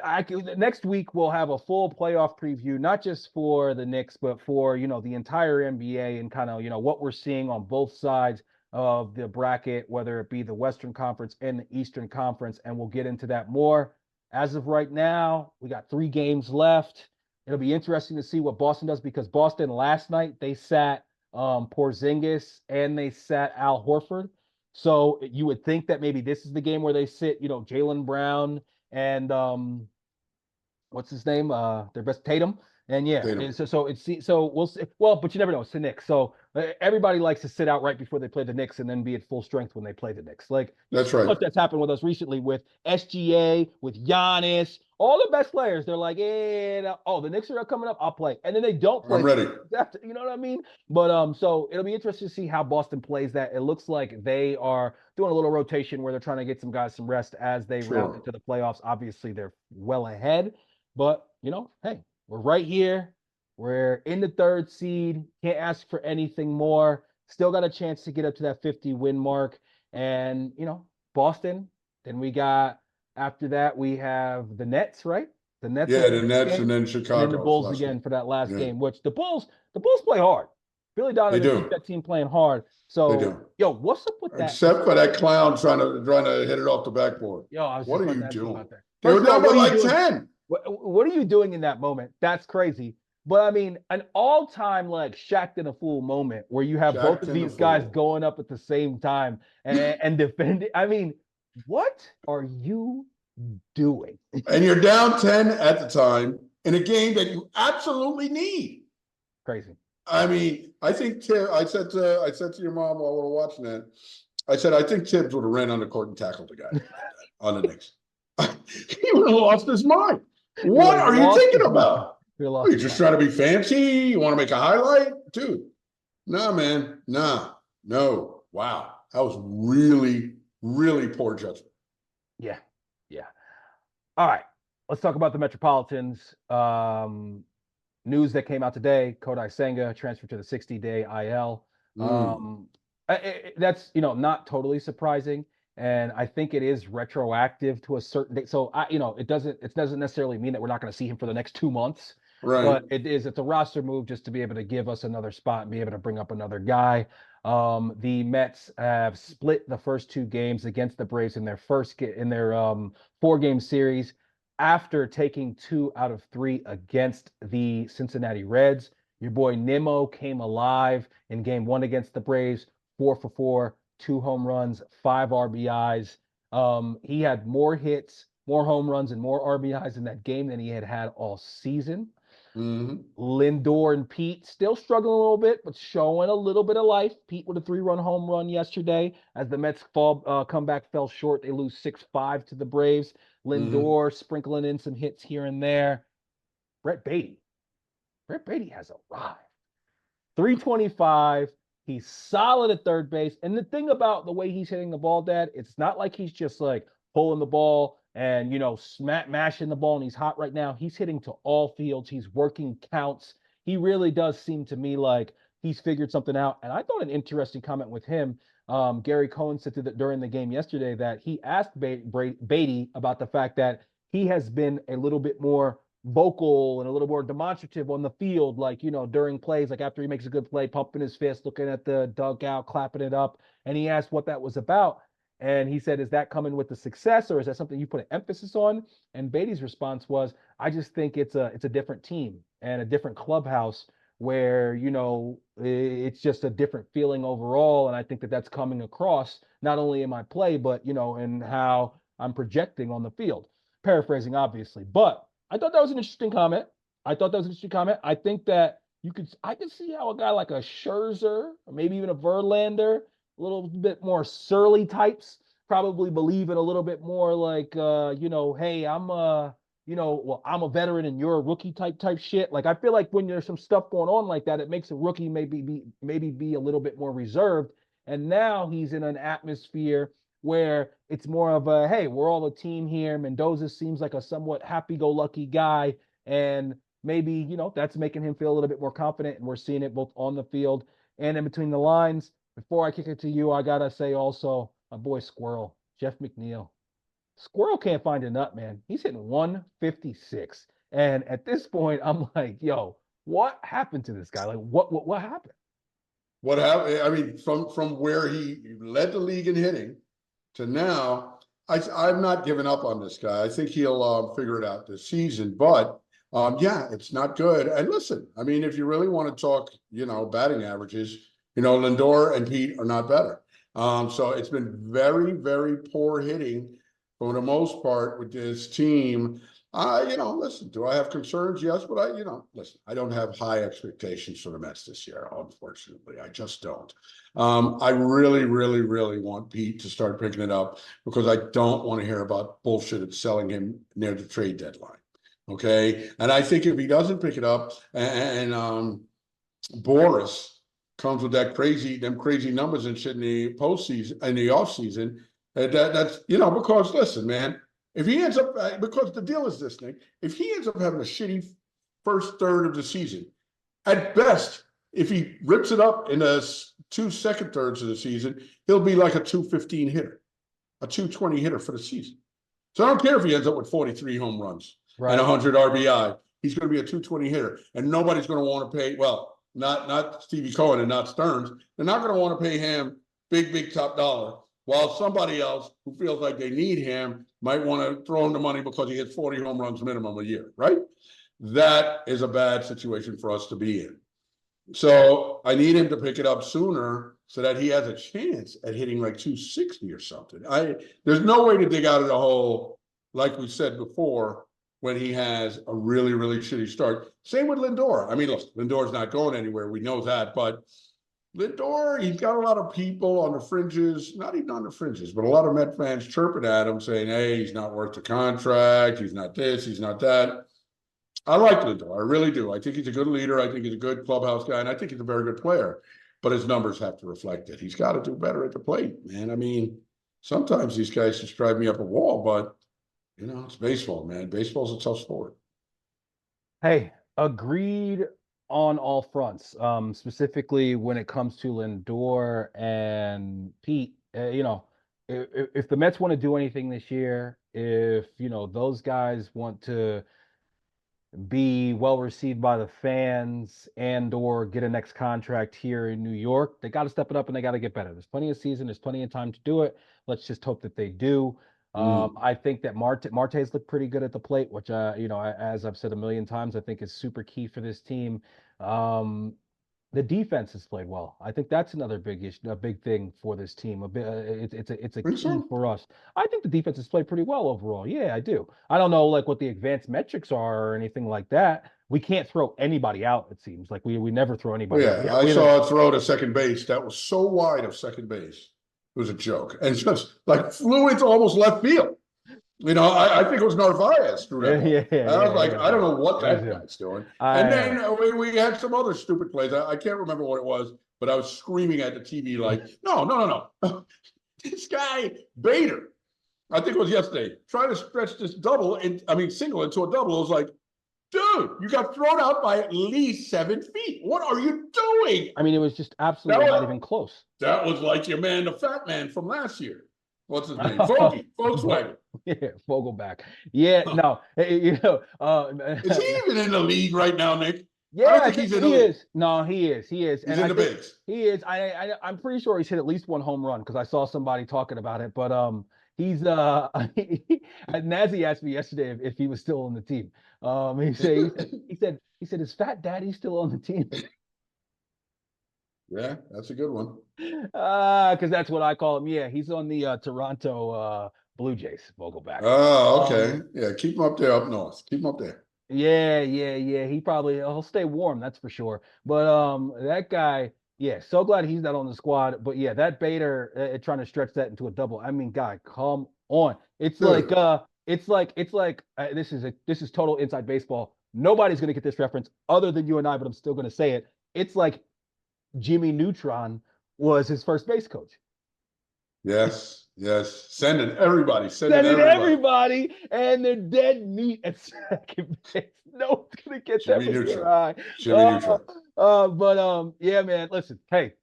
next week we'll have a full playoff preview, not just for the Knicks, but for the entire NBA and kind of what we're seeing on both sides of the bracket, whether it be the Western Conference and the Eastern Conference, and we'll get into that more. As of right now, we got 3 games left. It'll be interesting to see what Boston does because Boston last night they sat Porzingis and they sat Al Horford. So you would think that maybe this is the game where they sit, Jaylen Brown and what's his name? Their best Tatum. And yeah, Tatum. and so we'll see. Well, but you never know. It's the Knicks, so everybody likes to sit out right before they play the Knicks and then be at full strength when they play the Knicks. Like you That's see how right. much that's happened with us recently with SGA, with Giannis, all the best players. They're like, oh, the Knicks are coming up. I'll play, and then they don't play. I'm ready. After, you know what I mean? But so it'll be interesting to see how Boston plays that. It looks like they are doing a little rotation where they're trying to get some guys some rest as they round Sure. into the playoffs. Obviously, they're well ahead, but hey, we're right here. We're in the 3rd seed. Can't ask for anything more. Still got a chance to get up to that 50 win mark. And, Boston. Then we got, after that, we have the Nets, right? The Nets Yeah, is the the next Nets and game. then And then the Chicago Bulls last again game. for that last Yeah, game, which the Bulls play hard. Billy they Donovan keeps do. that team playing hard. They So, do. yo, what's up with that? Except for that clown trying to hit it off the backboard. Yo, I was What just are about you to ask you doing? about that. They were First of all, down by what are you like doing? 10. What are you doing in that moment? That's crazy. But I mean, an all-time like Shaq in a fool moment where you have both Jacked of in the these guys fool. going up at the same time and defending. I mean, what are you doing? And you're down 10 at the time in a game that you absolutely need. Crazy. I mean, I think I said to your mom while we were watching that, I said, I think Tibbs would have ran on the court and tackled the guy on the Knicks. He would have lost his mind. He would What have are you lost thinking his mind. about? He would have Are lost you his just mind. trying to be fancy? You want to make a highlight? Dude, nah, man. Nah, no. Wow. That was really, really poor judgment. Yeah. Yeah. All right. Let's talk about the Metropolitans. News that came out today: Kodai Senga transferred to the 60-day IL. Mm, That's not totally surprising, and I think it is retroactive to a certain date. So it doesn't necessarily mean that we're not going to see him for the next 2 months, right. but it's a roster move just to be able to give us another spot and be able to bring up another guy. The Mets have split the first two games against the Braves in their four-game series after taking 2 out of 3 against the Cincinnati Reds. Your boy Nimmo came alive in game one against the Braves, 4 for 4, 2 home runs, 5 RBIs. He had more hits, more home runs, and more RBIs in that game than he had all season. Mhm. Lindor and Pete still struggling a little bit, but showing a little bit of life. Pete with a 3-run home run yesterday as the Mets comeback fell short. They lose 6-5 to the Braves. Mhm. Lindor sprinkling in some hits here and there. Brett Beatty. Brett Beatty has arrived. 325. He's solid at third base. And the thing about the way he's hitting the ball, Dad, it's not like he's just like pulling the ball and, mashing the ball and he's hot right now. He's hitting to all fields. He's working counts. He really does seem to me like he's figured something out. And I thought an interesting comment with him. Gary Cohen said during the game yesterday that he asked Beatty about the fact that he has been a little bit more vocal and a little more demonstrative on the field, like, during plays, like after he makes a good play, pumping his fist, looking at the dugout, clapping it up. And he asked what that was about. And he said, is that coming with the success or is that something you put an emphasis on? And Beatty's response was, I just think it's a different team and a different clubhouse where, it's just a different feeling overall. And I think that that's coming across not only in my play, but, in how I'm projecting on the field. Paraphrasing, obviously. But I thought that was an interesting comment. I think that I could see how a guy like a Scherzer or maybe even a Verlander, a little bit more surly types, probably believe it a little bit more like, hey, I'm a veteran and you're a rookie type shit. Like I feel like when there's some stuff going on like that, it makes a rookie maybe be a little bit more reserved. And now he's in an atmosphere where it's more of a, hey, we're all a team here. Mendoza seems like a somewhat happy-go-lucky guy, and maybe that's making him feel a little bit more confident, and we're seeing it both on the field and in between the lines. Before I kick it to you, I gotta say also, my boy Squirrel, Jeff McNeil. Squirrel can't find a nut, man. He's hitting 156, and at this point, I'm like, yo, what happened to this guy? Like, what happened? What happened? I mean, from where he led the league in hitting to now, I'm not giving up on this guy. I think he'll figure it out this season. But yeah, it's not good. And listen, I mean, if you really want to talk, batting averages, Lindor and Pete are not better. So it's been very, very poor hitting for the most part with this team. Listen, do I have concerns? Yes, but listen, I don't have high expectations for the Mets this year, unfortunately. I just don't. I really, really, really want Pete to start picking it up because I don't want to hear about bullshit of selling him near the trade deadline. Okay. And I think if he doesn't pick it up and Boris comes with them crazy numbers and shit in the postseason, in the offseason, that's, because listen, man, if he ends up, because the deal is this thing, if he ends up having a shitty first third of the season, at best, if he rips it up in the 2 second thirds of the season, he'll be like a 215 hitter, a 220 hitter for the season. So I don't care if he ends up with 43 home runs and Right. 100 RBI. He's going to be a 220 hitter, and nobody's going to want to pay. Well, not Stevie Cohen and not Stearns. They're not going to want to pay him big top dollar. While somebody else who feels like they need him might want to throw him the money because he hits 40 home runs minimum a year, right? That is a bad situation for us to be in. So I need him to pick it up sooner so that he has a chance at hitting like 260 or something. There's no way to dig out of the hole, like we said before, when he has a really, really shitty start. Same with Lindor. I mean, look, Lindor's not going anywhere. We know that, but Lindor, he's got a lot of people on the fringes, not even on the fringes, but a lot of Met fans chirping at him saying, hey, he's not worth the contract. He's not this, he's not that. I like Lindor. I really do. I think he's a good leader. I think he's a good clubhouse guy, and I think he's a very good player. But his numbers have to reflect it. He's got to do better at the plate, man. I mean, sometimes these guys just drive me up a wall, but it's baseball, man. Baseball's a tough sport. Hey, agreed on all fronts. Specifically when it comes to Lindor and Pete. If the Mets want to do anything this year, if those guys want to be well received by the fans and or get a next contract here in New York, they got to step it up and they got to get better. There's plenty of season, there's plenty of time to do it. Let's just hope that they do. Mm. I think that Marte's looked pretty good at the plate, which as I've said a million times, I think is super key for this team. Um, the defense has played well. I think that's another big issue, a big thing for this team. It's a Think key so? for us. I think the defense has played pretty well overall. Yeah, I do. I don't know like what the advanced metrics are or anything like that. We can't throw anybody out. It seems like we never throw anybody out. Yeah, I We haven't. saw a throw to second base that was so wide of second base. It was a joke. And just like flew into almost left field. I think it was Narvaez threw that Yeah, ball. yeah, yeah, And I was yeah. It like, was I don't him. know what It was that him. guy's doing. And I then we had some other stupid plays. I can't remember what it was, but I was screaming at the TV like, no, no, no, no. This guy, Bader, I think it was yesterday, trying to stretch this single into a double. It was like, dude, you got thrown out by at least 7 feet. What are you doing? I mean, it was just That absolutely not was even close. that was like your man, the fat man from last year. What's his name? Vogel, Volkswagen. Yeah, Vogelback. Yeah, no, Is he even in the league right now, Nick? I yeah, don't I think think he's in the he league. is. No, he is. He is, He's and in I the think bigs. he is. I'm pretty sure he's hit at least one home run because I saw somebody talking about it. But he's Nazi asked me yesterday if he was still on the team. He said his fat daddy's still on the team. Yeah, that's a good one. Because that's what I call him. Yeah, he's on the Toronto Blue Jays, Vogelback. Oh, okay. Um, Yeah, keep him up there up north. Keep him up there. Yeah, yeah, yeah. He'll stay warm, that's for sure. But that guy, yeah, so glad he's not on the squad. But yeah, that Bader trying to stretch that into a double. I mean, guy, come on. Dude, This is total inside baseball. Nobody's gonna get this reference other than you and I, but I'm still gonna say it. It's like Jimmy Neutron was his first base coach. yes, yes. Send it, everybody. Send it, Sending everybody. everybody and they're dead meat at second base. No one's gonna get that Jimmy from your Neutron. eye. Jimmy Neutron. Yeah, man. Listen, hey,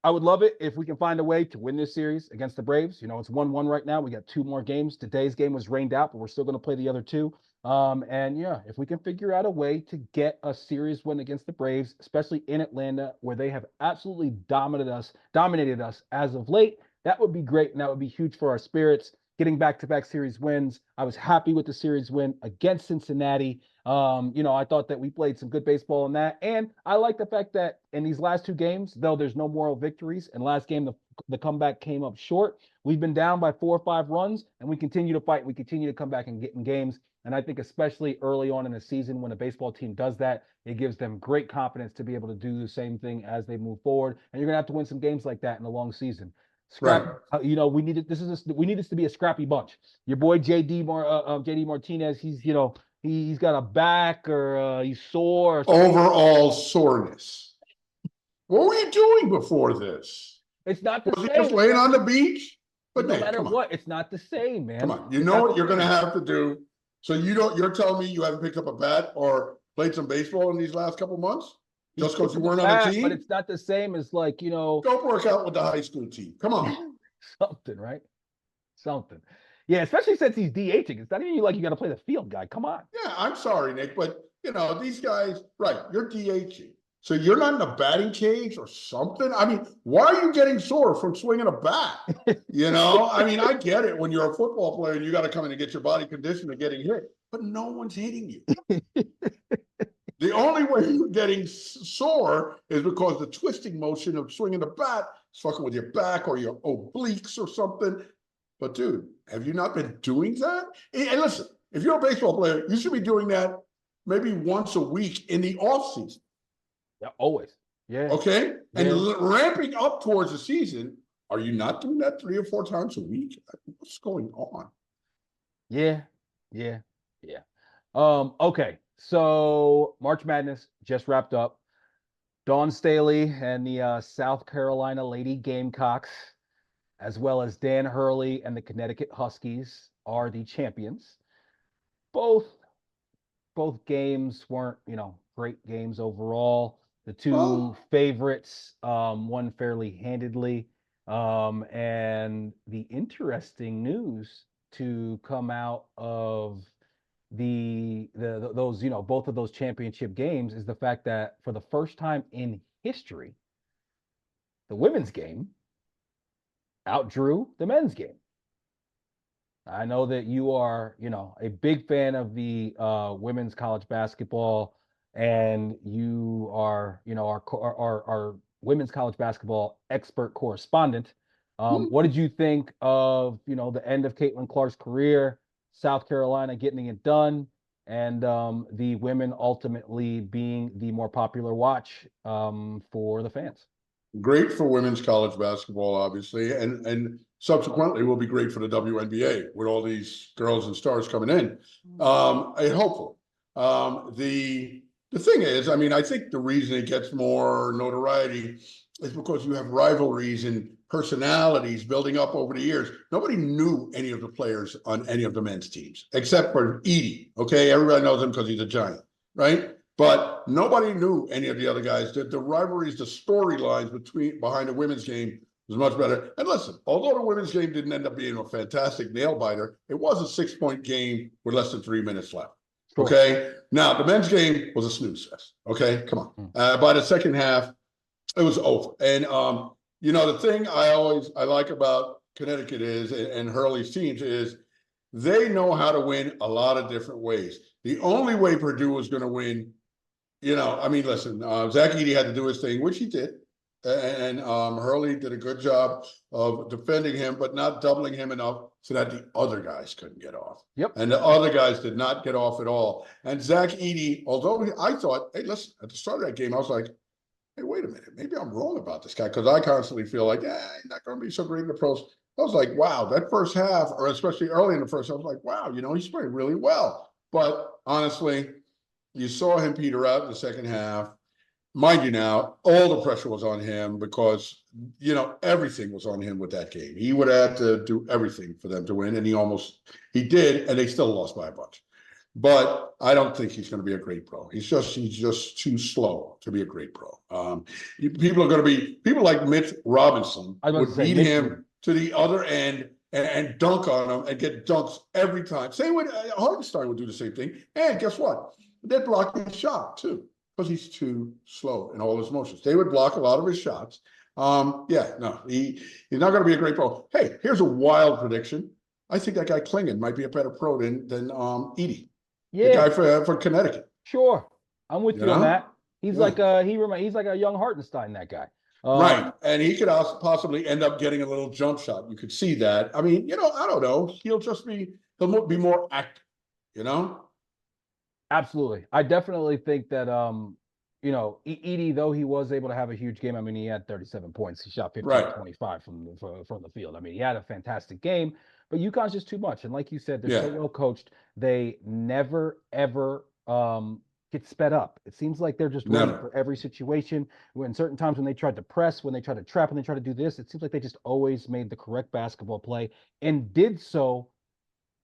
I would love it if we can find a way to win this series against the Braves. It's 1-1 right now. We got two more games. Today's game was rained out, but we're still going to play the other two. And yeah, if we can figure out a way to get a series win against the Braves, especially in Atlanta, where they have absolutely dominated us as of late, that would be great. And that would be huge for our spirits. Getting back-to-back series wins. I was happy with the series win against Cincinnati. I thought that we played some good baseball in that. And I like the fact that in these last two games, though there's no moral victories, and last game the comeback came up short. We've been down by 4 or 5 runs, and we continue to fight. We continue to come back and get in games. And I think especially early on in the season, when a baseball team does that, it gives them great confidence to be able to do the same thing as they move forward. And you're gonna have to win some games like that in a long season. Right. Scrappy, we need it. We need this to be a scrappy bunch. Your boy JD Martinez, he's got a back or he's sore or something. Overall soreness. What were you doing before this? It's not the Was he just same. laying on the beach? But No Nick, matter come on. what, it's not the same, Come man. on. You It's know not what the you're gonna same. have to do. So you're telling me you haven't picked up a bat or played some baseball in these last couple months? He's Just because picked you up a weren't on a bat, but team? it's not the same as Go work out with the high school team. Come on. something, right? Something. Yeah, especially since he's DHing. It's not even like you got to play the field guy. Come on. Yeah, I'm sorry, Nick, but these guys, right? You're DHing. So you're not in a batting cage or something. I mean, why are you getting sore from swinging a bat? I mean, I get it when you're a football player and you got to come in and get your body conditioned to getting hit, but no one's hitting you. The only way you're getting sore is because the twisting motion of swinging the bat is fucking with your back or your obliques or something. But dude, have you not been doing that? And listen, if you're a baseball player, you should be doing that maybe once a week in the off season. Yeah, always. Yeah. Okay. And Yeah. ramping up towards the season, are you not doing that 3 or 4 times a week? What's going on? Yeah. Yeah. Yeah. Okay. So March Madness just wrapped up. Dawn Staley and the South Carolina Lady Gamecocks, as well as Dan Hurley and the Connecticut Huskies, are the champions. Both both games weren't, great games overall. The two Well, favorites won fairly handedly. And the interesting news to come out of those, both of those championship games is the fact that for the first time in history, the women's game outdrew the men's game. I know that you are, a big fan of the women's college basketball, and you are, our women's college basketball expert correspondent. What did you think of, the end of Caitlin Clark's career, South Carolina getting it done, and the women ultimately being the more popular watch for the fans? Great for women's college basketball, obviously, and subsequently will be great for the WNBA with all these girls and stars coming in. Hopeful. The thing is, I mean, I think the reason it gets more notoriety is because you have rivalries and personalities building up over the years. Nobody knew any of the players on any of the men's teams except for Edie. Okay, everybody knows him because he's a giant, right? But nobody knew any of the other guys. The rivalries, the storylines behind the women's game was much better. And listen, although the women's game didn't end up being a fantastic nail biter, it was a 6-point game with less than 3 minutes left. Sure. Okay. Now the men's game was a snooze fest. Okay, come on. By the second half, it was over. And the thing I like about Connecticut is and Hurley's teams is they know how to win a lot of different ways. The only way Purdue was going to win. Listen, Zach Edey had to do his thing, which he did. And Hurley did a good job of defending him, but not doubling him enough so that the other guys couldn't get off. Yep. And the other guys did not get off at all. And Zach Edey, although I thought, hey, listen, at the start of that game, I was like, hey, wait a minute, maybe I'm wrong about this guy, because I constantly feel like, he's not going to be so great in the pros. I was like, wow, that first half, or especially early in the first, I was like, wow, he's playing really well. But honestly, you saw him peter out in the second half. Mind you now, all the pressure was on him because, everything was on him with that game. He would have to do everything for them to win, and he did, and they still lost by a bunch. But I don't think he's going to be a great pro. He's just too slow to be a great pro. People like Mitch Robinson would beat him to the other end and dunk on him and get dunks every time. Same way Hartenstein would do the same thing. And guess what? They'd block his shot too, because he's too slow in all his motions. They would block a lot of his shots. He's not going to be a great pro. Hey, here's a wild prediction. I think that guy Klingon might be a better pro than Edey. Yeah, the guy for Connecticut. Sure, I'm with you on that. He's like he's like a young Hartenstein, that guy. Right, and he could also possibly end up getting a little jump shot. You could see that. I mean, I don't know. He'll be more active. Absolutely. I definitely think that, Edey, though he was able to have a huge game, I mean, he had 37 points. He shot 15-25 from the field. I mean, he had a fantastic game, but UConn's just too much. And like you said, they're so well coached. They never, ever get sped up. It seems like they're just ready for every situation. When certain times when they tried to press, when they tried to trap, when they tried to do this, it seems like they just always made the correct basketball play and did so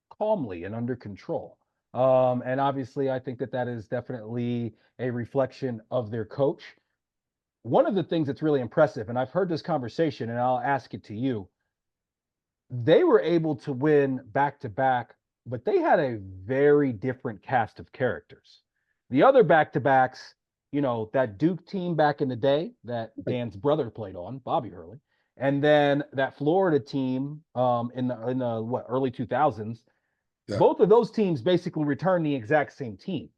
calmly and under control. And obviously, I think that is definitely a reflection of their coach. One of the things that's really impressive, and I've heard this conversation, and I'll ask it to you, they were able to win back-to-back, but they had a very different cast of characters. The other back-to-backs, that Duke team back in the day that Dan's brother played on, Bobby Hurley, and then that Florida team in the early 2000s. Yeah. Both of those teams basically return the exact same team.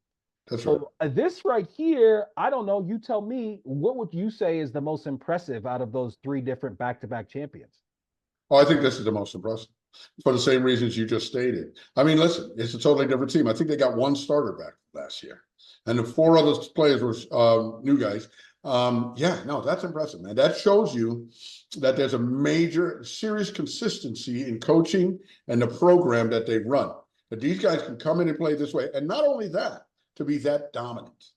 That's right. So this right here, I don't know. You tell me, what would you say is the most impressive out of those three different back-to-back champions? Oh, I think this is the most impressive for the same reasons you just stated. I mean, listen, it's a totally different team. I think they got one starter back last year, and the 4 other players were new guys. That's impressive, man. That shows you that there's a major, serious consistency in coaching and the program that they run. That these guys can come in and play this way. And not only that, to be that dominant.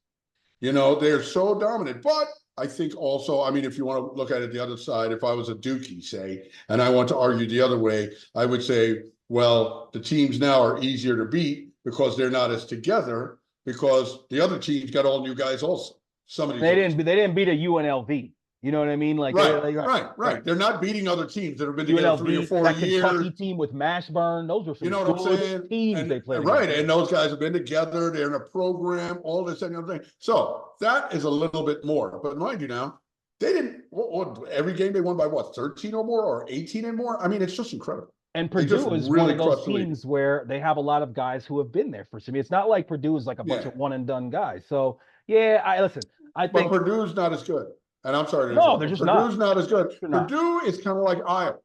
They're so dominant. But I think also, I mean, if you want to look at it the other side, if I was a Dookie, say, and I want to argue the other way, I would say, well, the teams now are easier to beat because they're not as together, because the other teams got all new guys also. They didn't beat a UNLV. You know what I mean? Like, Right, right, right, right. right. They're not beating other teams that have been together 3 or UNLV, 4 that years. Kentucky team with Mashburn, those were You some know what I'm good saying? teams And they played right, against. and those guys have been together. They're in a program, all this and the other thing. So that is a little bit more. But mind you, now they didn't. Every game they won by what, 13 or more, or 18 and more? I mean, it's just incredible. And They just Purdue is one really of those crushed the league. teams where they have a lot of guys who have been there for some. It's not like Purdue is like a bunch Yeah, of one and done guys. So yeah, I listen. I but think Purdue's not as good. And I'm sorry to no, interrupt, they're but just not. Purdue's not as good. They're not. Purdue is kind of like Iowa,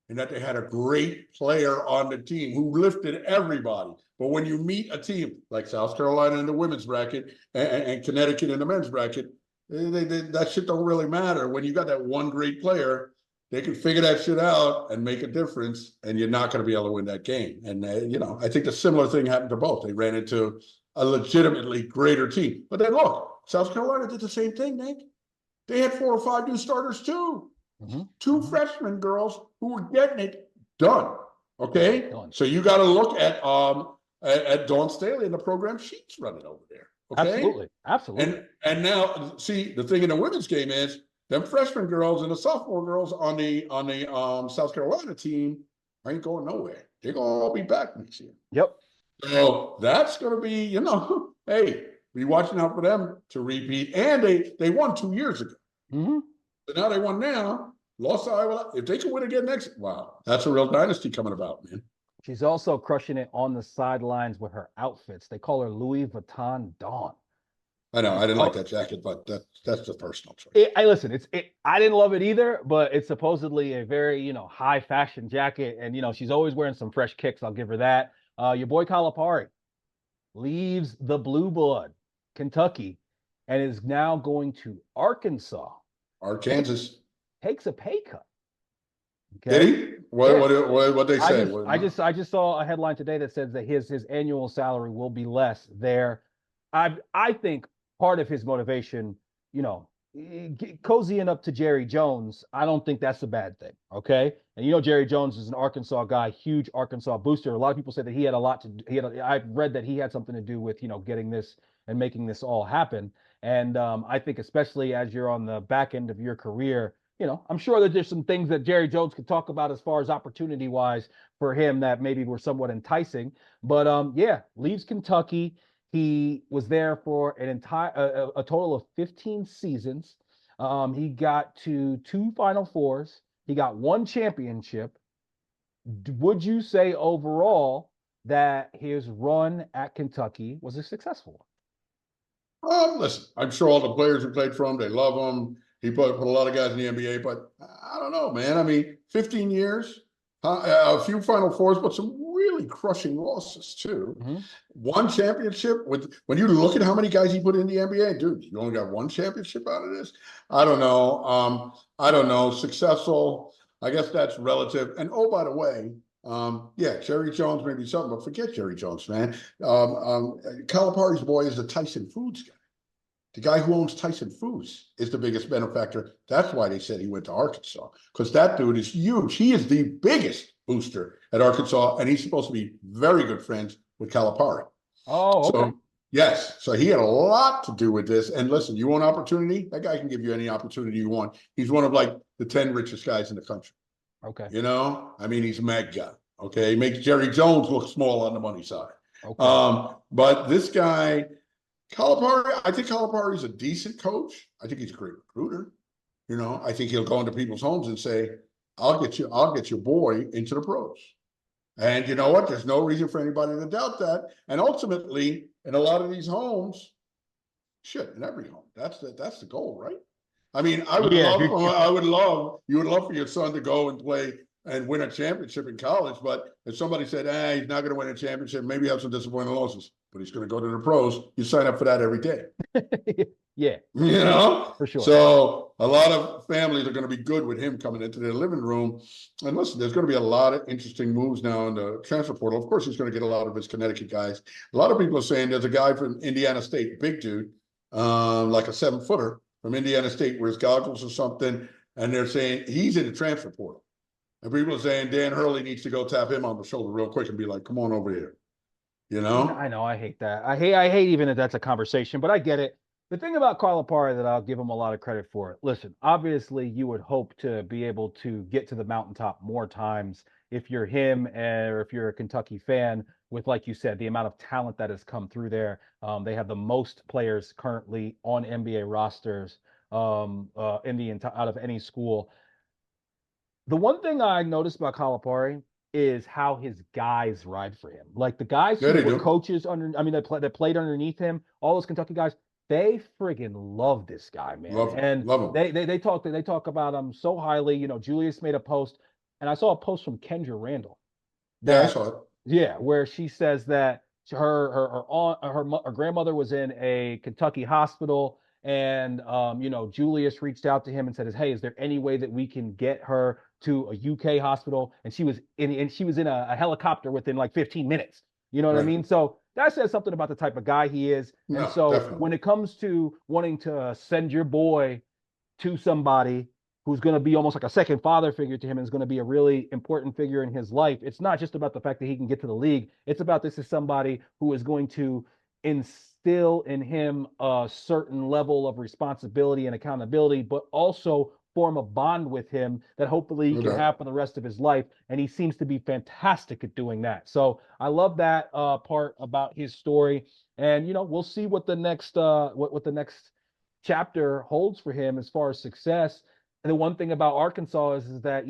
in that they had a great player on the team who lifted everybody. But when you meet a team like South Carolina in the women's bracket and Connecticut in the men's bracket, that shit don't really matter. When you got that one great player, they can figure that shit out and make a difference, and you're not going to be able to win that game. And, I think the similar thing happened to both. They ran into a legitimately greater team. But then look, South Carolina did the same thing, Nick. They had 4 or 5 new starters too. Mm-hmm. 2 freshman girls who were getting it done. Okay, Done. so you got to look at Dawn Staley and the program she's running over there. Okay, Absolutely, absolutely. And now see, the thing in the women's game is them freshman girls and the sophomore girls on the South Carolina team ain't going nowhere. They're gonna all be back next year. Yep. So that's gonna be, hey, be watching out for them to repeat. And they won 2 years ago. Mm-hmm. So now they won now. Lost to Iowa. If they can win again next, wow, that's a real dynasty coming about, man. She's also crushing it on the sidelines with her outfits. They call her Louis Vuitton Dawn. I know I didn't like Oh, that jacket, but that's just personal choice. I listen. I didn't love it either, but it's supposedly a very high fashion jacket, and she's always wearing some fresh kicks. I'll give her that. Your boy Calipari leaves the blue blood, Kentucky, and is now going to Arkansas. Arkansas. Takes a pay cut. Did Okay. he? Yeah. What they say? I just saw a headline today that says that his annual salary will be less there. I think part of his motivation, cozying up to Jerry Jones, I don't think that's a bad thing. Okay. And Jerry Jones is an Arkansas guy, huge Arkansas booster. A lot of people say that he had a lot to I've read that he had something to do with, getting this and making this all happen. And I think especially as you're on the back end of your career, I'm sure that there's some things that Jerry Jones could talk about as far as opportunity wise for him that maybe were somewhat enticing. But yeah, leaves Kentucky. He was there for a total of 15 seasons. He got to 2 Final Fours. He got 1 championship. Would you say overall that his run at Kentucky was a successful one? Listen, I'm sure all the players who played for him, they love him. He put a lot of guys in the NBA, but I don't know, man. I mean, 15 years, a few Final Fours, but some really crushing losses too. Mm-hmm. 1 championship when you look at how many guys he put in the NBA, dude, you only got 1 championship out of this. I don't know. I don't know. Successful, I guess that's relative. And oh, by the way, yeah, Jerry Jones may be something, but forget Jerry Jones, man. Calipari's boy is the Tyson Foods guy. The guy who owns Tyson Foods is the biggest benefactor. That's why they said he went to Arkansas, because that dude is huge. He is the biggest booster at Arkansas, and he's supposed to be very good friends with Calipari. Oh, okay. So, yes, so he had a lot to do with this. And listen, you want opportunity? That guy can give you any opportunity you want. He's one of like the 10 richest guys in the country. Okay. I mean, he's a mad guy. Okay, he makes Jerry Jones look small on the money side. Okay. But this guy, Calipari, I think Calipari is a decent coach. I think he's a great recruiter. I think he'll go into people's homes and say, I'll get your boy into the pros. And you know what? There's no reason for anybody to doubt that. And ultimately, in a lot of these homes, shit, in every home, that's the goal, right? I mean, Yeah. you would love for your son to go and play and win a championship in college. But if somebody said, he's not going to win a championship, maybe have some disappointing losses, but he's going to go to the pros, you sign up for that every day. Yeah. For sure. So a lot of families are going to be good with him coming into their living room. And listen, there's going to be a lot of interesting moves now in the transfer portal. Of course, he's going to get a lot of his Connecticut guys. A lot of people are saying there's a guy from Indiana State, big dude, like a 7-footer from Indiana State, wears goggles or something, and they're saying he's in the transfer portal. And people are saying Dan Hurley needs to go tap him on the shoulder real quick and be like, come on over here. I know. I hate that. I hate even that that's a conversation, but I get it. The thing about Calipari that I'll give him a lot of credit for, listen, obviously you would hope to be able to get to the mountaintop more times if you're him or if you're a Kentucky fan with, like you said, the amount of talent that has come through there. They have the most players currently on NBA rosters in the out of any school. The one thing I noticed about Calipari is how his guys ride for him. Like the guys Yeah, who they were do. coaches under, I mean, that played underneath him, all those Kentucky guys, they friggin' love this guy, man. Love him. And Love him. they talk about him so highly. Julius made a post, and I saw a post from Kendra Randall Yeah, I that, saw it. yeah, where she says that her grandmother was in a Kentucky hospital, and Julius reached out to him and said, "Hey, is there any way that we can get her to a UK hospital?" And she was in a helicopter within like 15 minutes. You know what I Right. mean? So that says something about the type of guy he is. And No, so definitely. when it comes to wanting to send your boy to somebody who's going to be almost like a second father figure to him and is going to be a really important figure in his life. It's not just about the fact that he can get to the league. It's about this is somebody who is going to instill in him a certain level of responsibility and accountability, but also form a bond with him that hopefully he No can doubt. have for the rest of his life. And he seems to be fantastic at doing that. So I love that part about his story. And we'll see what the next what the next chapter holds for him as far as success. And the one thing about Arkansas is that,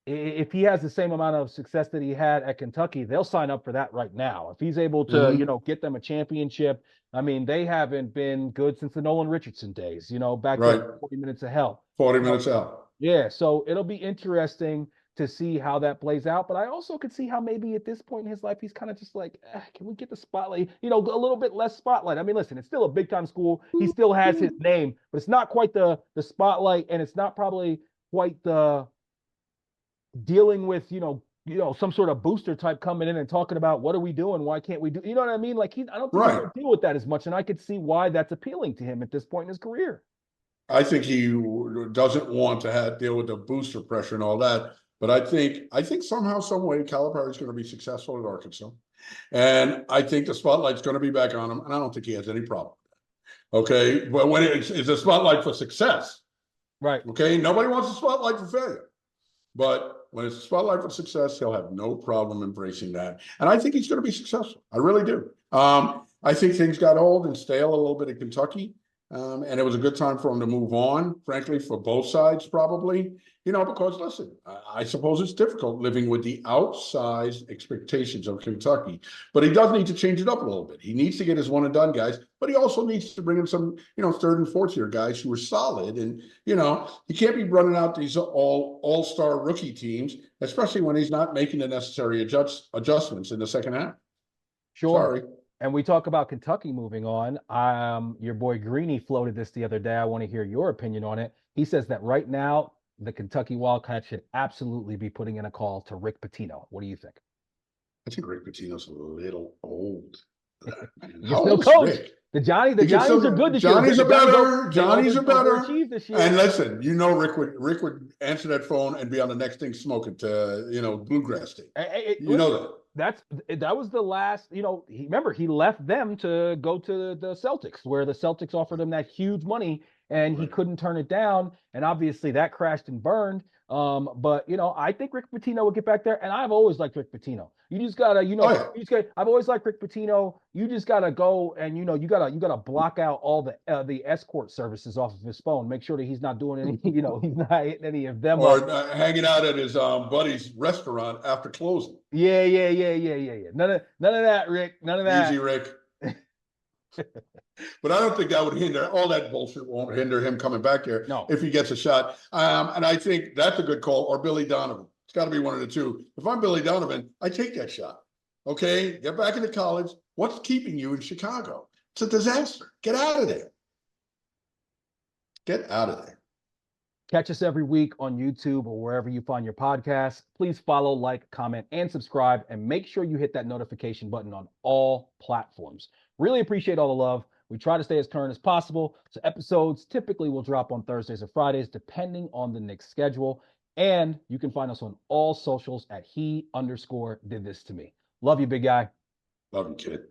if he has the same amount of success that he had at Kentucky, they'll sign up for that right now. If he's able to, Hmm. get them a championship, I mean, they haven't been good since the Nolan Richardson days, back there, Right. 40 minutes of hell. 40 So, minutes out. yeah, so it'll be interesting to see how that plays out. But I also could see how maybe at this point in his life, he's kind of just like, can we get the spotlight? A little bit less spotlight. I mean, listen, it's still a big time school. He still has his name, but it's not quite the spotlight, and it's not probably quite the dealing with some sort of booster type coming in and talking about what are we doing, why can't we do, you know what I mean? Like I don't think he's Right. going to deal with that as much, and I could see why that's appealing to him at this point in his career. I think he doesn't want to deal with the booster pressure and all that. But I think somehow, some way, Calipari is going to be successful at Arkansas, and I think the spotlight's going to be back on him. And I don't think he has any problem. Okay, but when it's a spotlight for success, Right. okay, nobody wants a spotlight for failure. But when it's a spotlight for success, he'll have no problem embracing that. And I think he's going to be successful. I really do. I think things got old and stale a little bit in Kentucky. And it was a good time for him to move on, frankly, for both sides, probably. Because listen, I suppose it's difficult living with the outsized expectations of Kentucky, but he does need to change it up a little bit. He needs to get his one and done guys, but he also needs to bring in some, third and fourth year guys who are solid. And, he can't be running out these all-star rookie teams, especially when he's not making the necessary adjustments in the second half. Sure. Sorry. And we talk about Kentucky moving on. Your boy Greeny floated this the other day. I want to hear your opinion on it. He says that right now the Kentucky Wildcats should absolutely be putting in a call to Rick Pitino. What do you think? I think Rick Pitino's a little old for that, man. He can How still old is coach. Rick? The He can Johnnies are still. good this year. Johnny's The a Johnnies better. they Johnny's a better. overachieved this And year. listen, Rick would answer that phone and be on the next thing smoking to bluegrass state. You know Listen, that. that was the last. Remember he left them to go to the Celtics, where the Celtics offered him that huge money, and he Right. couldn't turn it down. And obviously that crashed and burned. But I think Rick Pitino will get back there, and I've always liked Rick Pitino. You just gotta, Oh yeah. I've always liked Rick Pitino. You just gotta go and you gotta block out all the escort services off of his phone. Make sure that he's not doing any, he's not hitting any of them up. Or hanging out at his buddy's restaurant after closing. Yeah, yeah, yeah, yeah, yeah, yeah. None of that, Rick. None of Easy, that. Rick. But I don't think that would hinder all that bullshit. Won't hinder him coming back there No. if he gets a shot. And I think that's a good call. Or Billy Donovan. It's got to be one of the two. If I'm Billy Donovan, I take that shot. Okay, get back into college. What's keeping you in Chicago? It's a disaster. Get out of there. Get out of there. Catch us every week on YouTube or wherever you find your podcasts. Please follow, like, comment, and subscribe, and make sure you hit that notification button on all platforms. Really appreciate all the love. We try to stay as current as possible. So episodes typically will drop on Thursdays or Fridays, depending on the Knicks schedule. And you can find us on all socials at he_did this to me. Love you, big guy. Love you, kid.